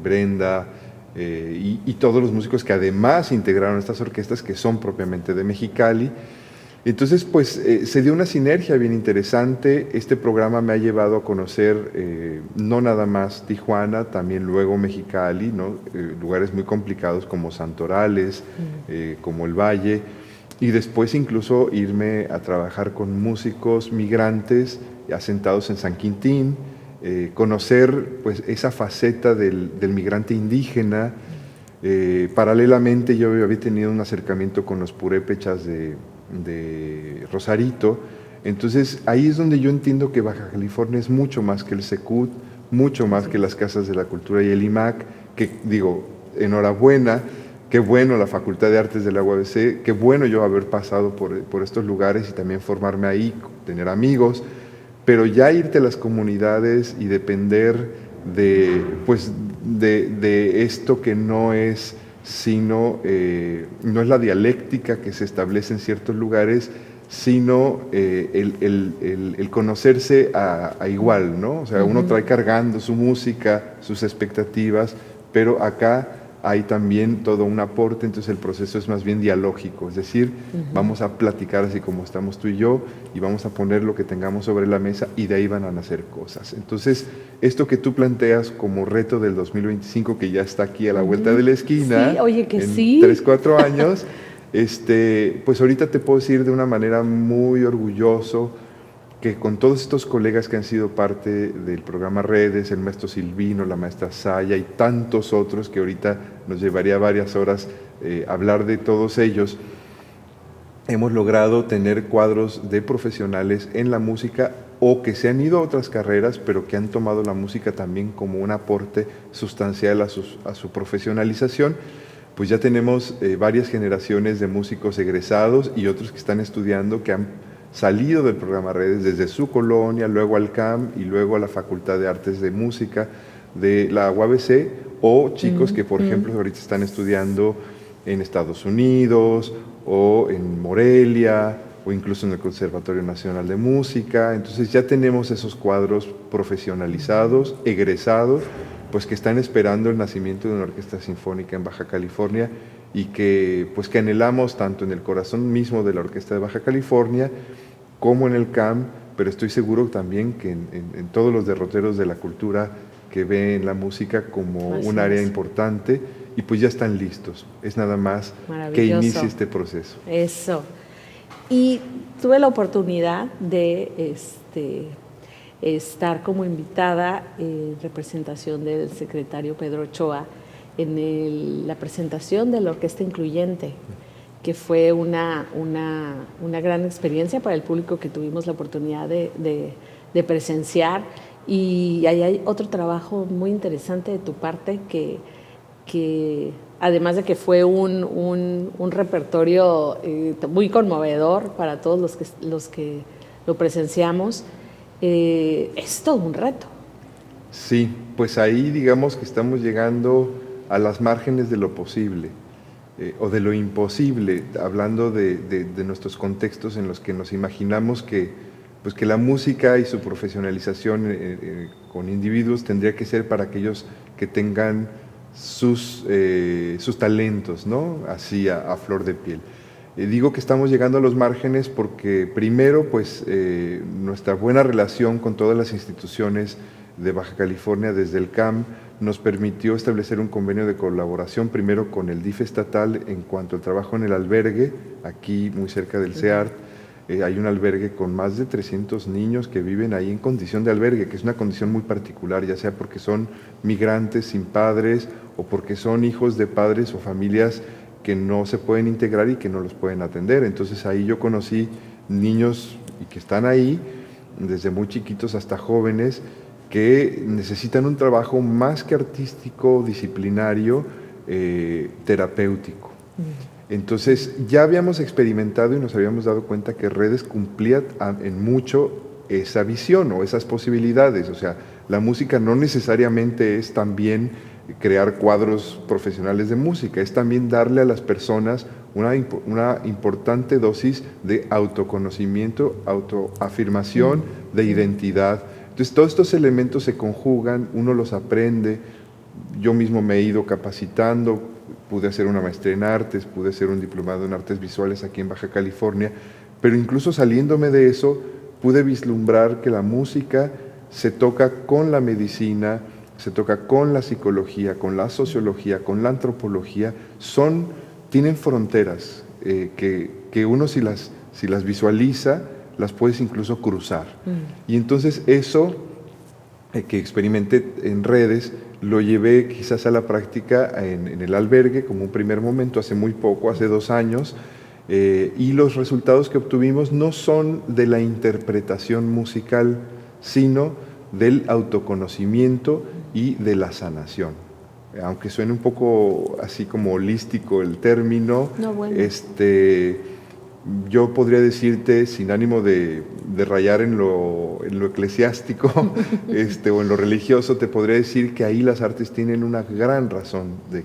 Brenda, y todos los músicos que además integraron estas orquestas que son propiamente de Mexicali. Entonces, pues se dio una sinergia bien interesante. Este programa me ha llevado a conocer no nada más Tijuana, también luego Mexicali, ¿no? Lugares muy complicados como Santorales, como el Valle, y después incluso irme a trabajar con músicos migrantes asentados en San Quintín, conocer pues esa faceta del migrante indígena. Paralelamente yo había tenido un acercamiento con los purépechas de Rosarito, entonces ahí es donde yo entiendo que Baja California es mucho más que el Secut, mucho más que las Casas de la Cultura y el IMAC, que digo, enhorabuena, qué bueno la Facultad de Artes de la UABC, qué bueno yo haber pasado por estos lugares y también formarme ahí, tener amigos, pero ya irte a las comunidades y depender de esto que no es sino, no es la dialéctica que se establece en ciertos lugares, sino el conocerse a igual, ¿no? O sea, uno trae cargando su música, sus expectativas, pero acá hay también todo un aporte, entonces el proceso es más bien dialógico, es decir, vamos a platicar así como estamos tú y yo, y vamos a poner lo que tengamos sobre la mesa, y de ahí van a nacer cosas. Entonces, esto que tú planteas como reto del 2025, que ya está aquí a la vuelta de la esquina, sí, oye, que en sí. 3-4 años, pues ahorita te puedo decir de una manera muy orgulloso, que con todos estos colegas que han sido parte del programa Redes, el maestro Silvino, la maestra Saya y tantos otros, que ahorita nos llevaría varias horas hablar de todos ellos, hemos logrado tener cuadros de profesionales en la música o que se han ido a otras carreras, pero que han tomado la música también como un aporte sustancial a su profesionalización. Pues ya tenemos varias generaciones de músicos egresados y otros que están estudiando, que han salido del programa Redes desde su colonia, luego al CAM y luego a la Facultad de Artes de Música de la UABC, o chicos que, por ejemplo, ahorita están estudiando en Estados Unidos o en Morelia o incluso en el Conservatorio Nacional de Música. Entonces ya tenemos esos cuadros profesionalizados, egresados, pues que están esperando el nacimiento de una orquesta sinfónica en Baja California, y que pues que anhelamos tanto en el corazón mismo de la Orquesta de Baja California como en el CAM, pero estoy seguro también que en todos los derroteros de la cultura que ven la música como un área importante, y pues ya están listos. Es nada más que inicie este proceso. Eso. Y tuve la oportunidad de estar como invitada en representación del secretario Pedro Ochoa en la presentación de la Orquesta Incluyente, que fue una gran experiencia para el público que tuvimos la oportunidad de presenciar. Y ahí hay otro trabajo muy interesante de tu parte que además de que fue un repertorio muy conmovedor para todos los que lo presenciamos, es todo un reto. Sí, pues ahí digamos que estamos llegando a las márgenes de lo posible o de lo imposible, hablando de nuestros contextos en los que nos imaginamos que la música y su profesionalización con individuos tendría que ser para aquellos que tengan sus talentos, ¿no? Así a flor de piel. Digo que estamos llegando a los márgenes porque primero, pues nuestra buena relación con todas las instituciones de Baja California desde el CAM nos permitió establecer un convenio de colaboración primero con el DIF estatal en cuanto al trabajo en el albergue, aquí muy cerca del CEART. Hay un albergue con más de 300 niños que viven ahí en condición de albergue, que es una condición muy particular, ya sea porque son migrantes sin padres o porque son hijos de padres o familias que no se pueden integrar y que no los pueden atender. Entonces ahí yo conocí niños y que están ahí desde muy chiquitos hasta jóvenes que necesitan un trabajo más que artístico, disciplinario, terapéutico. Entonces ya habíamos experimentado y nos habíamos dado cuenta que Redes cumplía en mucho esa visión o esas posibilidades. O sea, la música no necesariamente es también crear cuadros profesionales de música, es también darle a las personas una importante dosis de autoconocimiento, autoafirmación, de identidad. Entonces todos estos elementos se conjugan, uno los aprende. Yo mismo me he ido capacitando, pude hacer una maestría en artes, pude hacer un diplomado en artes visuales aquí en Baja California, pero incluso saliéndome de eso pude vislumbrar que la música se toca con la medicina, se toca con la psicología, con la sociología, con la antropología, tienen fronteras que que uno si las visualiza, las puedes incluso cruzar. Y entonces eso que experimenté en redes, lo llevé quizás a la práctica en el albergue como un primer momento, hace muy poco, hace 2 años, y los resultados que obtuvimos no son de la interpretación musical, sino del autoconocimiento y de la sanación. Aunque suene un poco así como holístico el término, No, bueno. Yo podría decirte, sin ánimo de rayar en lo eclesiástico o en lo religioso, te podría decir que ahí las artes tienen una gran razón de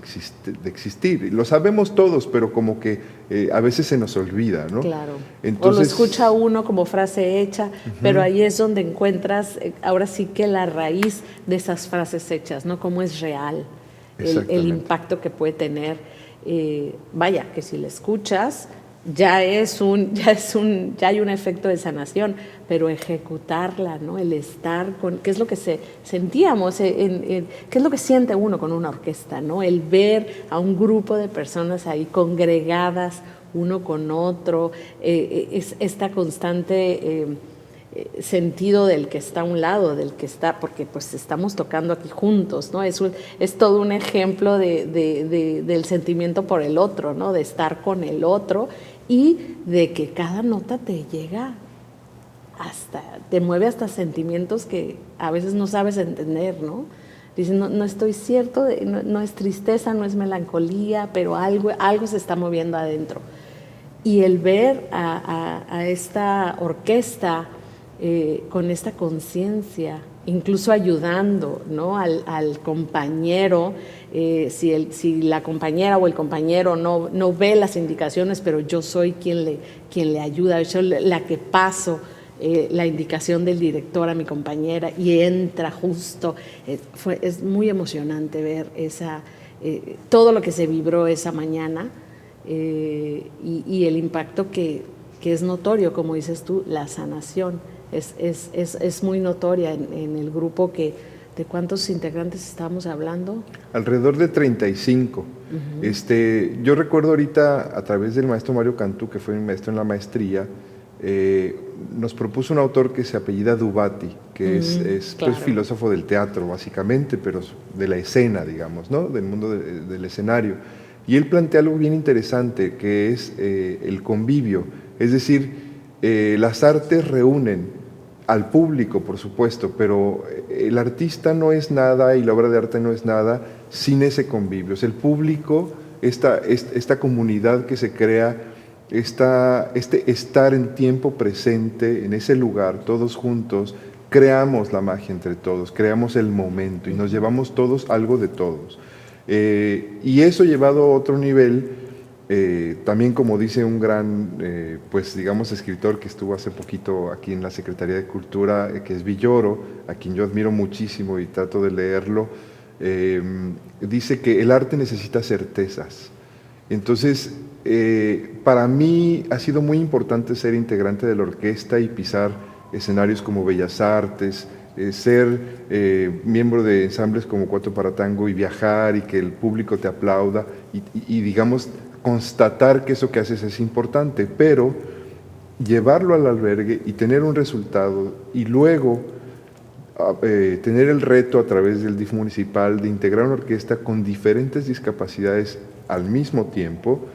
existir. Lo sabemos todos, pero como que a veces se nos olvida, ¿no? Claro. Entonces, o lo escucha uno como frase hecha, pero ahí es donde encuentras ahora sí que la raíz de esas frases hechas, ¿no? Cómo es real el impacto que puede tener. Vaya, que si la escuchas ya hay un efecto de sanación, pero ejecutarla, ¿no? El estar con, qué es lo que sentíamos, qué es lo que siente uno con una orquesta, ¿no? El ver a un grupo de personas ahí congregadas uno con otro, es esta constante sentido del que está a un lado, del que está, porque pues estamos tocando aquí juntos, ¿no? Es todo un ejemplo del sentimiento por el otro, ¿no? De estar con el otro y de que cada nota te llega te mueve hasta sentimientos que a veces no sabes entender, ¿no? Dicen, no estoy cierto, no es tristeza, no es melancolía, pero algo se está moviendo adentro. Y el ver a esta orquesta con esta conciencia, incluso ayudando, ¿no? al compañero, si la compañera o el compañero no ve las indicaciones, pero yo soy quien le ayuda, yo soy la que paso la indicación del director a mi compañera y entra justo. Es muy emocionante ver todo lo que se vibró esa mañana y el impacto que es notorio, como dices tú, la sanación. Es muy notoria en el grupo ¿de cuántos integrantes estábamos hablando? Alrededor de 35. Yo recuerdo ahorita, a través del maestro Mario Cantú, que fue mi maestro en la maestría, nos propuso un autor que se apellida Dubati, que es claro. pues, filósofo del teatro, básicamente, pero de la escena, digamos, ¿no? Del mundo del escenario. Y él plantea algo bien interesante, que es el convivio. Es decir, las artes reúnen al público, por supuesto, pero el artista no es nada y la obra de arte no es nada sin ese convivio. O sea, el público, esta comunidad que se crea, este estar en tiempo presente, en ese lugar, todos juntos, creamos la magia entre todos, creamos el momento y nos llevamos todos algo de todos. Y eso llevado a otro nivel, también como dice un gran, pues digamos, escritor que estuvo hace poquito aquí en la Secretaría de Cultura, que es Villoro, a quien yo admiro muchísimo y trato de leerlo, dice que el arte necesita certezas. Entonces, para mí ha sido muy importante ser integrante de la orquesta y pisar escenarios como Bellas Artes, ser miembro de ensambles como Cuatro para Tango y viajar y que el público te aplauda y digamos, constatar que eso que haces es importante, pero llevarlo al albergue y tener un resultado y luego tener el reto a través del DIF municipal de integrar una orquesta con diferentes discapacidades al mismo tiempo,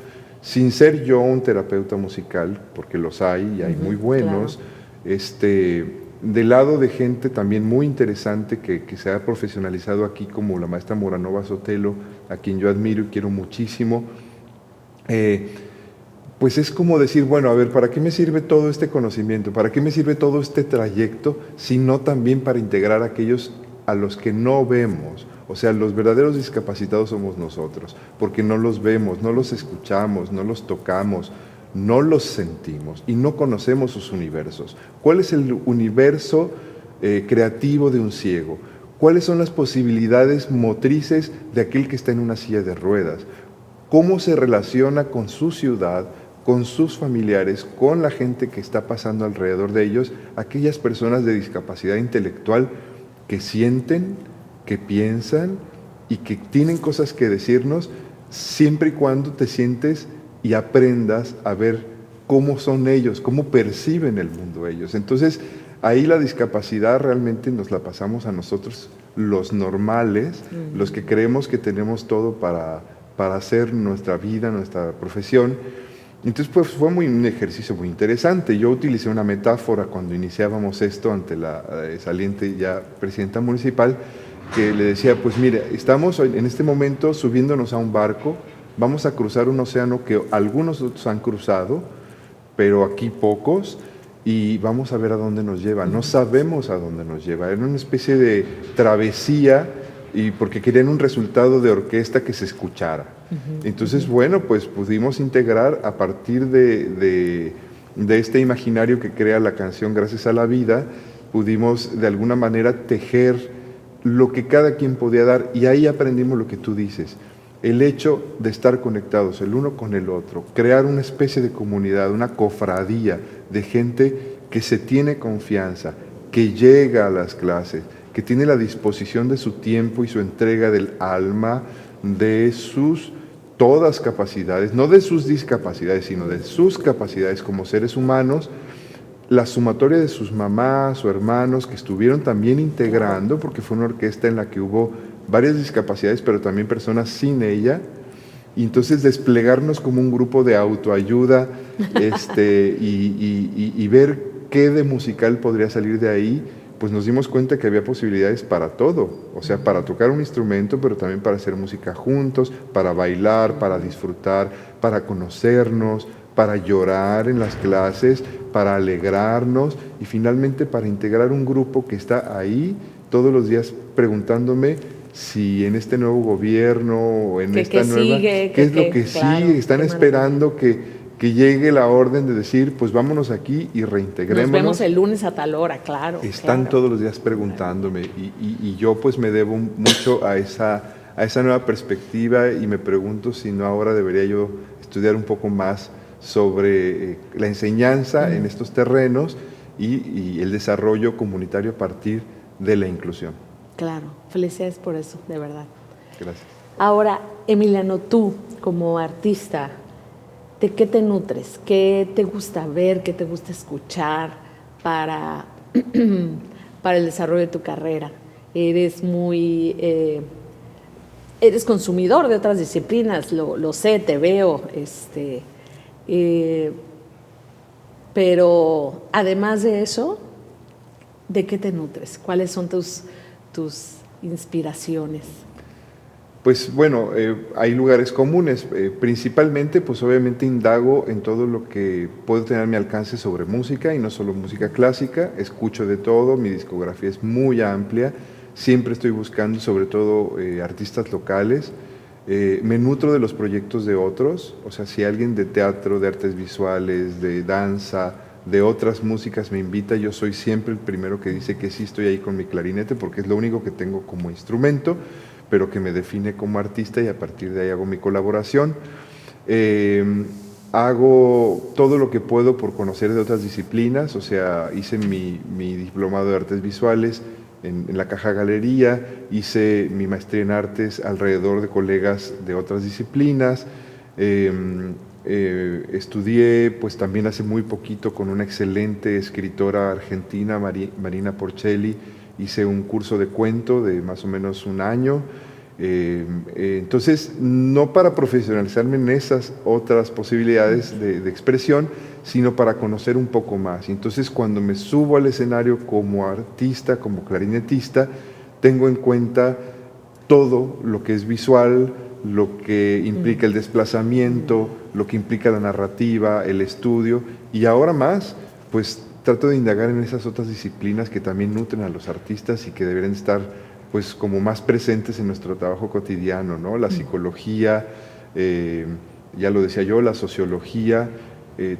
sin ser yo un terapeuta musical, porque los hay y hay muy buenos, claro. Del lado de gente también muy interesante que se ha profesionalizado aquí, como la maestra Moranova Sotelo, a quien yo admiro y quiero muchísimo. Pues es como decir, bueno, a ver, ¿para qué me sirve todo este conocimiento? ¿Para qué me sirve todo este trayecto? Sino también para integrar a aquellos a los que no vemos. O sea, los verdaderos discapacitados somos nosotros, porque no los vemos, no los escuchamos, no los tocamos, no los sentimos y no conocemos sus universos. ¿Cuál es el universo creativo de un ciego? ¿Cuáles son las posibilidades motrices de aquel que está en una silla de ruedas? ¿Cómo se relaciona con su ciudad, con sus familiares, con la gente que está pasando alrededor de ellos, aquellas personas de discapacidad intelectual que sienten, que piensan y que tienen cosas que decirnos, siempre y cuando te sientes y aprendas a ver cómo son ellos, cómo perciben el mundo ellos. Entonces, ahí la discapacidad realmente nos la pasamos a nosotros, los normales, los que creemos que tenemos todo para hacer nuestra vida, nuestra profesión. Entonces, pues fue un ejercicio muy interesante. Yo utilicé una metáfora cuando iniciábamos esto ante la saliente ya presidenta municipal, que le decía, pues mire, estamos en este momento subiéndonos a un barco, vamos a cruzar un océano que algunos otros han cruzado, pero aquí pocos, y vamos a ver a dónde nos lleva. No sabemos a dónde nos lleva. Era una especie de travesía, y porque querían un resultado de orquesta que se escuchara. Entonces, bueno, pues pudimos integrar a partir de este imaginario que crea la canción Gracias a la Vida, pudimos de alguna manera tejer lo que cada quien podía dar, y ahí aprendimos lo que tú dices. El hecho de estar conectados el uno con el otro, crear una especie de comunidad, una cofradía de gente que se tiene confianza, que llega a las clases, que tiene la disposición de su tiempo y su entrega del alma, de sus todas capacidades, no de sus discapacidades, sino de sus capacidades como seres humanos, la sumatoria de sus mamás o hermanos que estuvieron también integrando, porque fue una orquesta en la que hubo varias discapacidades, pero también personas sin ella, y entonces desplegarnos como un grupo de autoayuda y ver qué de musical podría salir de ahí, pues nos dimos cuenta que había posibilidades para todo, o sea, para tocar un instrumento, pero también para hacer música juntos, para bailar, para disfrutar, para conocernos, para llorar en las clases, para alegrarnos y finalmente para integrar un grupo que está ahí todos los días preguntándome si en este nuevo gobierno o en esta nueva... Sigue, ¿qué es lo que sigue? Están esperando que llegue la orden de decir, pues vámonos aquí y reintegrémonos. Nos vemos el lunes a tal hora, claro. Están todos los días preguntándome y yo pues me debo mucho a esa nueva perspectiva y me pregunto si no ahora debería yo estudiar un poco más sobre la enseñanza en estos terrenos y el desarrollo comunitario a partir de la inclusión. Claro, felicidades por eso, de verdad. Gracias. Ahora, Emiliano, tú como artista, ¿de qué te nutres? ¿Qué te gusta ver? ¿Qué te gusta escuchar para el desarrollo de tu carrera? Eres eres consumidor de otras disciplinas, lo sé, te veo, pero además de eso, ¿de qué te nutres? ¿Cuáles son tus inspiraciones? Pues bueno, hay lugares comunes, principalmente pues obviamente indago en todo lo que puedo tener a mi alcance sobre música y no solo música clásica, escucho de todo, mi discografía es muy amplia, siempre estoy buscando sobre todo artistas locales, me nutro de los proyectos de otros, o sea, si alguien de teatro, de artes visuales, de danza, de otras músicas me invita, yo soy siempre el primero que dice que sí estoy ahí con mi clarinete porque es lo único que tengo como instrumento, pero que me define como artista y a partir de ahí hago mi colaboración. Hago todo lo que puedo por conocer de otras disciplinas, o sea, hice mi diplomado de artes visuales en la Caja Galería, hice mi maestría en artes alrededor de colegas de otras disciplinas, estudié pues también hace muy poquito con una excelente escritora argentina, Marina Porcelli, hice un curso de cuento de más o menos un año, entonces no para profesionalizarme en esas otras posibilidades de expresión, sino para conocer un poco más. Entonces cuando me subo al escenario como artista, como clarinetista, tengo en cuenta todo lo que es visual, lo que implica el desplazamiento, lo que implica la narrativa, el estudio, y ahora más, pues trato de indagar en esas otras disciplinas que también nutren a los artistas y que deberían estar pues como más presentes en nuestro trabajo cotidiano, ¿no? La psicología, ya lo decía yo, la sociología,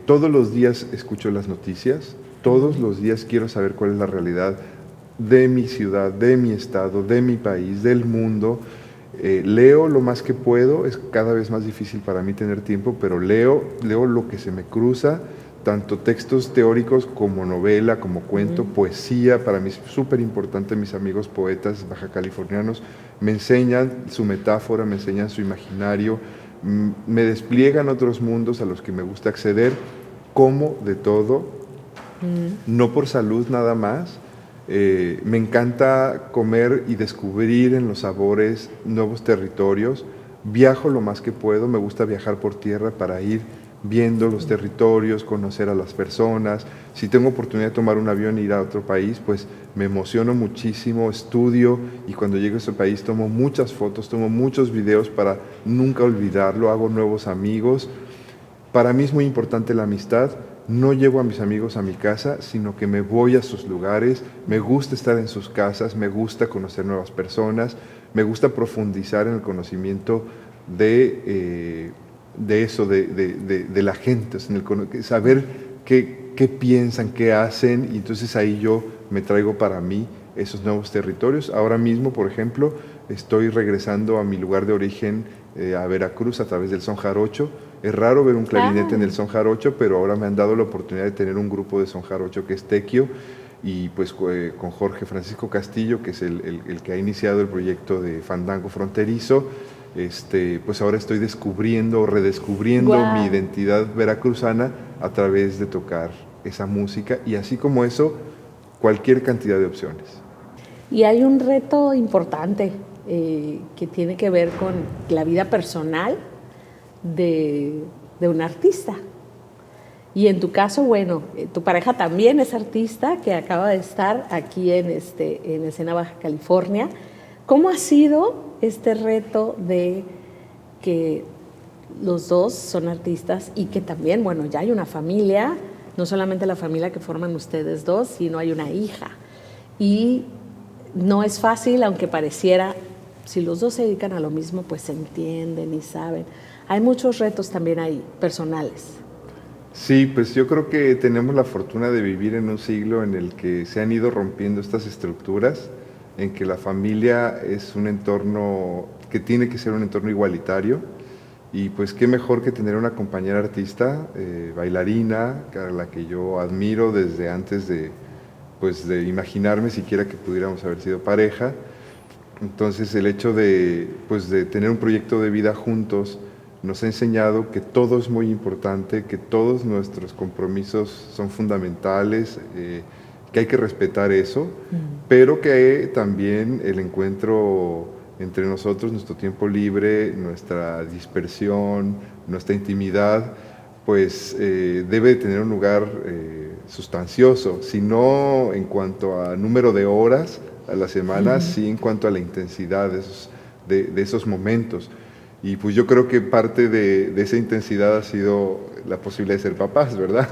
todos los días escucho las noticias, todos los días quiero saber cuál es la realidad de mi ciudad, de mi estado, de mi país, del mundo. Leo lo más que puedo, es cada vez más difícil para mí tener tiempo, pero leo lo que se me cruza, tanto textos teóricos como novela, como cuento, poesía. Para mí es súper importante, mis amigos poetas bajacalifornianos me enseñan su metáfora, me enseñan su imaginario, me despliegan otros mundos a los que me gusta acceder como de todo, no por salud nada más. Me encanta comer y descubrir en los sabores nuevos territorios. Viajo lo más que puedo, me gusta viajar por tierra para ir viendo los territorios, conocer a las personas. Si tengo oportunidad de tomar un avión e ir a otro país, pues me emociono muchísimo, estudio, y cuando llego a ese país tomo muchas fotos, tomo muchos videos para nunca olvidarlo, hago nuevos amigos. Para mí es muy importante la amistad. No llevo a mis amigos a mi casa, sino que me voy a sus lugares, me gusta estar en sus casas, me gusta conocer nuevas personas, me gusta profundizar en el conocimiento de eso, de la gente, o sea, saber qué piensan, qué hacen, y entonces ahí yo me traigo para mí esos nuevos territorios. Ahora mismo, por ejemplo, estoy regresando a mi lugar de origen, a Veracruz, a través del son jarocho. Es raro ver un clarinete en el son jarocho, pero ahora me han dado la oportunidad de tener un grupo de son jarocho que es Tequio, y pues con Jorge Francisco Castillo, que es el que ha iniciado el proyecto de Fandango Fronterizo. Pues ahora estoy descubriendo, redescubriendo mi identidad veracruzana a través de tocar esa música, y así como eso, cualquier cantidad de opciones. Y hay un reto importante que tiene que ver con la vida personal de un artista. Y en tu caso, bueno, tu pareja también es artista, que acaba de estar aquí en Escena Baja California. ¿Cómo ha sido este reto de que los dos son artistas y que también, bueno, ya hay una familia, no solamente la familia que forman ustedes dos, sino hay una hija? Y no es fácil, aunque pareciera, si los dos se dedican a lo mismo, pues se entienden y saben. Hay muchos retos también ahí, personales. Sí, pues yo creo que tenemos la fortuna de vivir en un siglo en el que se han ido rompiendo estas estructuras, en que la familia es un entorno que tiene que ser un entorno igualitario, y pues qué mejor que tener una compañera artista, bailarina, a la que yo admiro desde antes de imaginarme siquiera que pudiéramos haber sido pareja. Entonces el hecho de tener un proyecto de vida juntos nos ha enseñado que todo es muy importante, que todos nuestros compromisos son fundamentales, que hay que respetar eso, pero que también el encuentro entre nosotros, nuestro tiempo libre, nuestra dispersión, nuestra intimidad, pues debe tener un lugar sustancioso, si no en cuanto a número de horas a la semana, sí en cuanto a la intensidad de esos momentos. Y pues yo creo que parte de esa intensidad ha sido la posibilidad de ser papás, ¿verdad?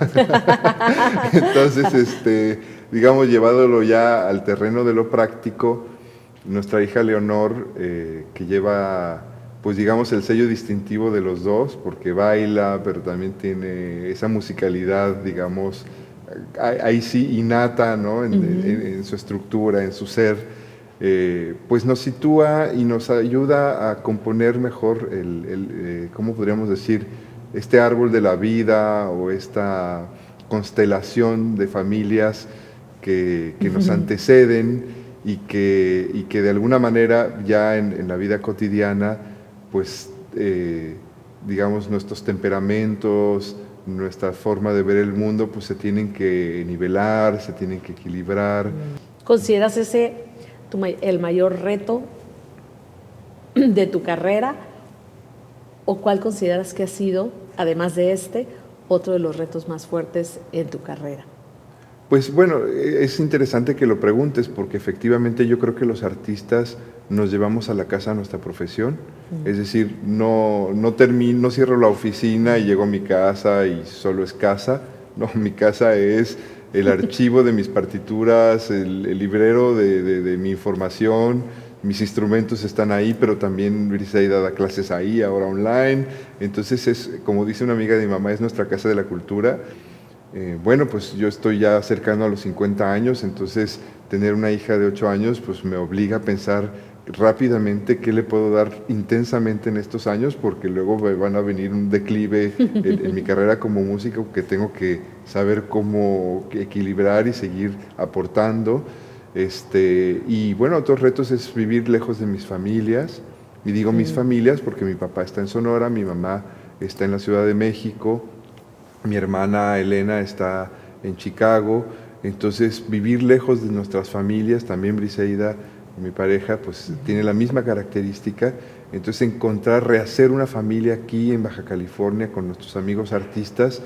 Entonces, digamos, llevándolo ya al terreno de lo práctico, nuestra hija Leonor, que lleva, pues digamos, el sello distintivo de los dos, porque baila, pero también tiene esa musicalidad, digamos, ahí sí innata, ¿no? En su estructura, en su ser. Pues nos sitúa y nos ayuda a componer mejor ¿cómo podríamos decir? Este árbol de la vida, o esta constelación de familias que nos anteceden, y que de alguna manera ya en la vida cotidiana, pues digamos, nuestros temperamentos, nuestra forma de ver el mundo, pues se tienen que nivelar, se tienen que equilibrar. ¿Consideras ese el mayor reto de tu carrera, o cuál consideras que ha sido, además de otro de los retos más fuertes en tu carrera? Pues bueno, es interesante que lo preguntes, porque efectivamente yo creo que los artistas nos llevamos a la casa nuestra profesión. Es decir, no cierro la oficina y llego a mi casa y solo es casa. No, mi casa es el archivo de mis partituras, el librero de mi información. Mis instrumentos están ahí, pero también Briseida da clases ahí, ahora online. Entonces es, como dice una amiga de mi mamá, es nuestra casa de la cultura. Bueno, pues yo estoy ya cercano a los 50 años, entonces tener una hija de 8 años pues me obliga a pensar rápidamente qué le puedo dar intensamente en estos años, porque luego van a venir un declive en mi carrera como músico, que tengo que saber cómo equilibrar y seguir aportando. Y bueno, otros retos es vivir lejos de mis familias, y digo mis familias porque mi papá está en Sonora, mi mamá está en la Ciudad de México. Mi hermana Elena está en Chicago, entonces vivir lejos de nuestras familias, también Briseida, mi pareja, pues tiene la misma característica. Entonces rehacer una familia aquí en Baja California con nuestros amigos artistas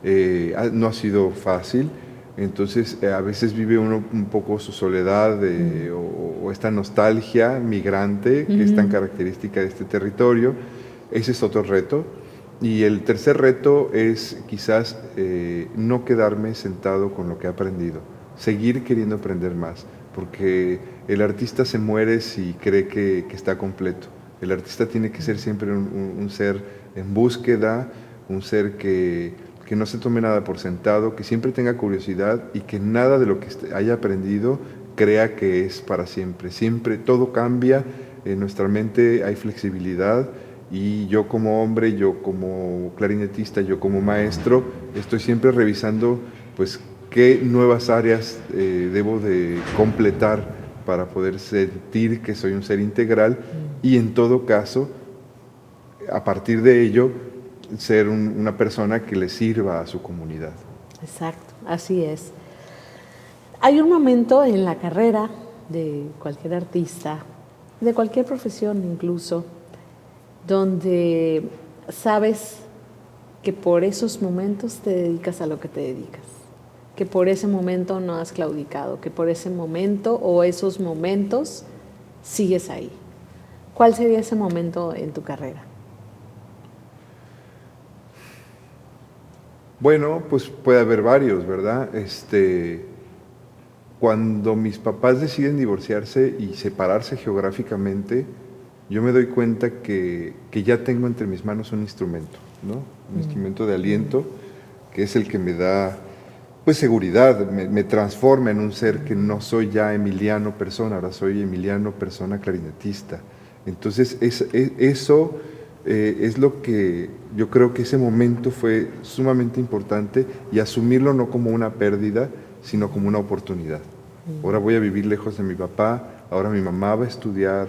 no ha sido fácil. Entonces a veces vive uno un poco su soledad o esta nostalgia migrante que es tan característica de este territorio. Ese es otro reto. Y el tercer reto es quizás no quedarme sentado con lo que he aprendido, seguir queriendo aprender más, porque el artista se muere si cree que está completo. El artista tiene que ser siempre un ser en búsqueda, un ser que no se tome nada por sentado, que siempre tenga curiosidad y que nada de lo que haya aprendido crea que es para siempre. Siempre todo cambia, en nuestra mente hay flexibilidad y yo como hombre, yo como clarinetista, yo como maestro, estoy siempre revisando pues qué nuevas áreas debo de completar para poder sentir que soy un ser integral y en todo caso, a partir de ello, ser una persona que le sirva a su comunidad. Exacto, así es. Hay un momento en la carrera de cualquier artista, de cualquier profesión incluso, donde sabes que por esos momentos te dedicas a lo que te dedicas, que por ese momento no has claudicado, que por ese momento o esos momentos sigues ahí. ¿Cuál sería ese momento en tu carrera? Bueno, pues puede haber varios, ¿verdad? Cuando mis papás deciden divorciarse y separarse geográficamente, yo me doy cuenta que ya tengo entre mis manos un instrumento, ¿no? Un instrumento de aliento, que es el que me da pues seguridad, me transforma en un ser que no soy ya Emiliano persona, ahora soy Emiliano persona clarinetista. Entonces eso es lo que yo creo que ese momento fue sumamente importante y asumirlo no como una pérdida, sino como una oportunidad. Ahora voy a vivir lejos de mi papá, ahora mi mamá va a estudiar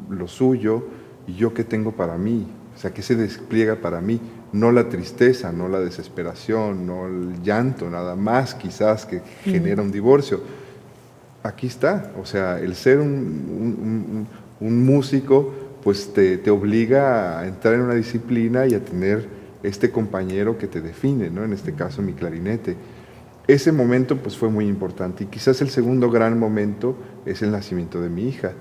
lo suyo y yo qué tengo para mí, o sea, qué se despliega para mí, no la tristeza, no la desesperación, no el llanto, nada más quizás que genera un divorcio. Aquí está, o sea, el ser un músico pues te obliga a entrar en una disciplina y a tener este compañero que te define, ¿no? En este caso mi clarinete. Ese momento pues fue muy importante y quizás el segundo gran momento es el nacimiento de mi hija.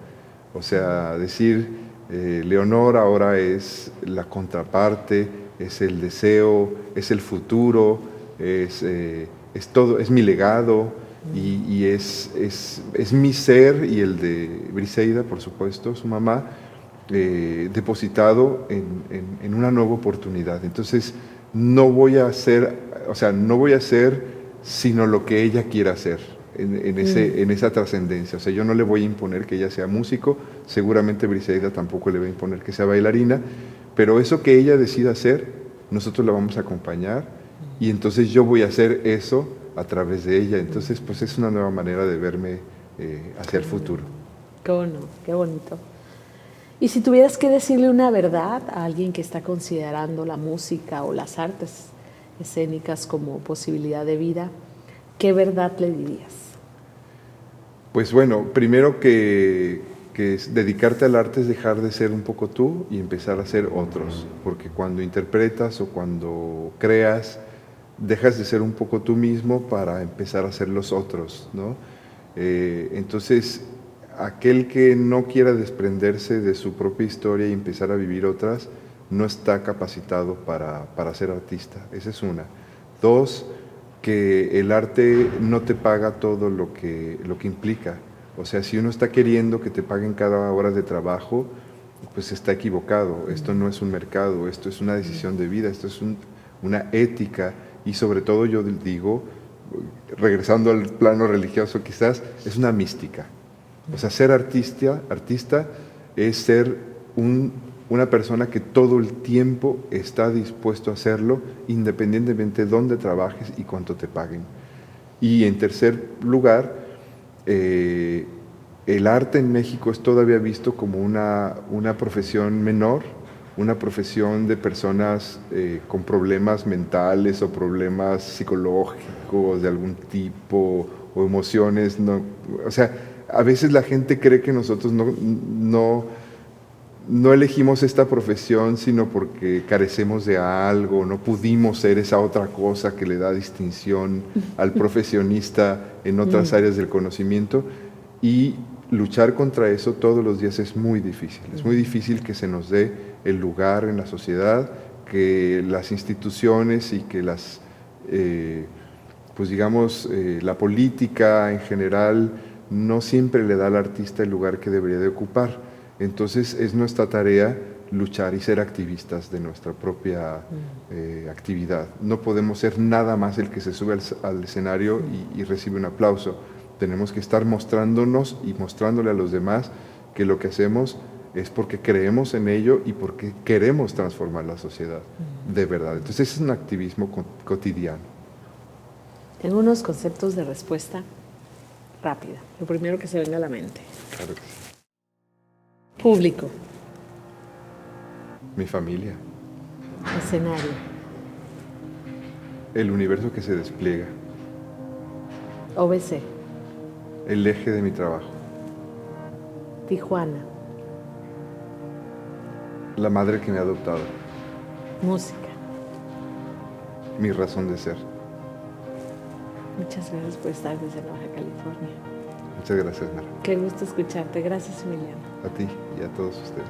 O sea, decir, Leonor ahora es la contraparte, es el deseo, es el futuro, es todo, es mi legado y es mi ser y el de Briseida, por supuesto, su mamá, depositado en una nueva oportunidad. Entonces, no voy a hacer, sino lo que ella quiera hacer en esa trascendencia. O sea, yo no le voy a imponer que ella sea músico, seguramente Briseida tampoco le va a imponer que sea bailarina, pero eso que ella decida hacer, nosotros la vamos a acompañar y entonces yo voy a hacer eso a través de ella. Entonces, pues es una nueva manera de verme hacia el futuro. Qué bueno, qué bonito. Y si tuvieras que decirle una verdad a alguien que está considerando la música o las artes escénicas como posibilidad de vida, ¿qué verdad le dirías? Pues bueno, primero que dedicarte al arte es dejar de ser un poco tú y empezar a ser otros, porque cuando interpretas o cuando creas, dejas de ser un poco tú mismo para empezar a ser los otros, ¿no? Entonces, aquel que no quiera desprenderse de su propia historia y empezar a vivir otras, no está capacitado para ser artista. Esa es una. Dos, que el arte no te paga todo lo que implica. O sea, si uno está queriendo que te paguen cada hora de trabajo, pues está equivocado. Esto no es un mercado, esto es una decisión de vida, esto es una ética y sobre todo yo digo, regresando al plano religioso quizás, es una mística. O sea, ser artista es ser una persona que todo el tiempo está dispuesto a hacerlo, independientemente de dónde trabajes y cuánto te paguen. Y en tercer lugar, el arte en México es todavía visto como una profesión menor una profesión de personas con problemas mentales o problemas psicológicos de algún tipo o emociones. No, o sea, a veces la gente cree que nosotros no elegimos esta profesión sino porque carecemos de algo, no pudimos ser esa otra cosa que le da distinción al profesionista en otras áreas del conocimiento, y luchar contra eso todos los días es muy difícil. Es muy difícil que se nos dé el lugar en la sociedad, que las instituciones y que pues digamos, la política en general no siempre le da al artista el lugar que debería de ocupar. Entonces es nuestra tarea luchar y ser activistas de nuestra propia actividad. No podemos ser nada más el que se sube al escenario y recibe un aplauso. Tenemos que estar mostrándonos y mostrándole a los demás que lo que hacemos es porque creemos en ello y porque queremos transformar la sociedad de verdad. Entonces es un activismo cotidiano. Tengo unos conceptos de respuesta rápida. Lo primero que se venga a la mente. Claro que sí. Público. Mi familia. Escenario. El universo que se despliega. OBC. El eje de mi trabajo. Tijuana. La madre que me ha adoptado. Música. Mi razón de ser. Muchas gracias por estar desde Baja California. Muchas gracias, Mara. Qué gusto escucharte. Gracias, Emiliano. A ti y a todos ustedes.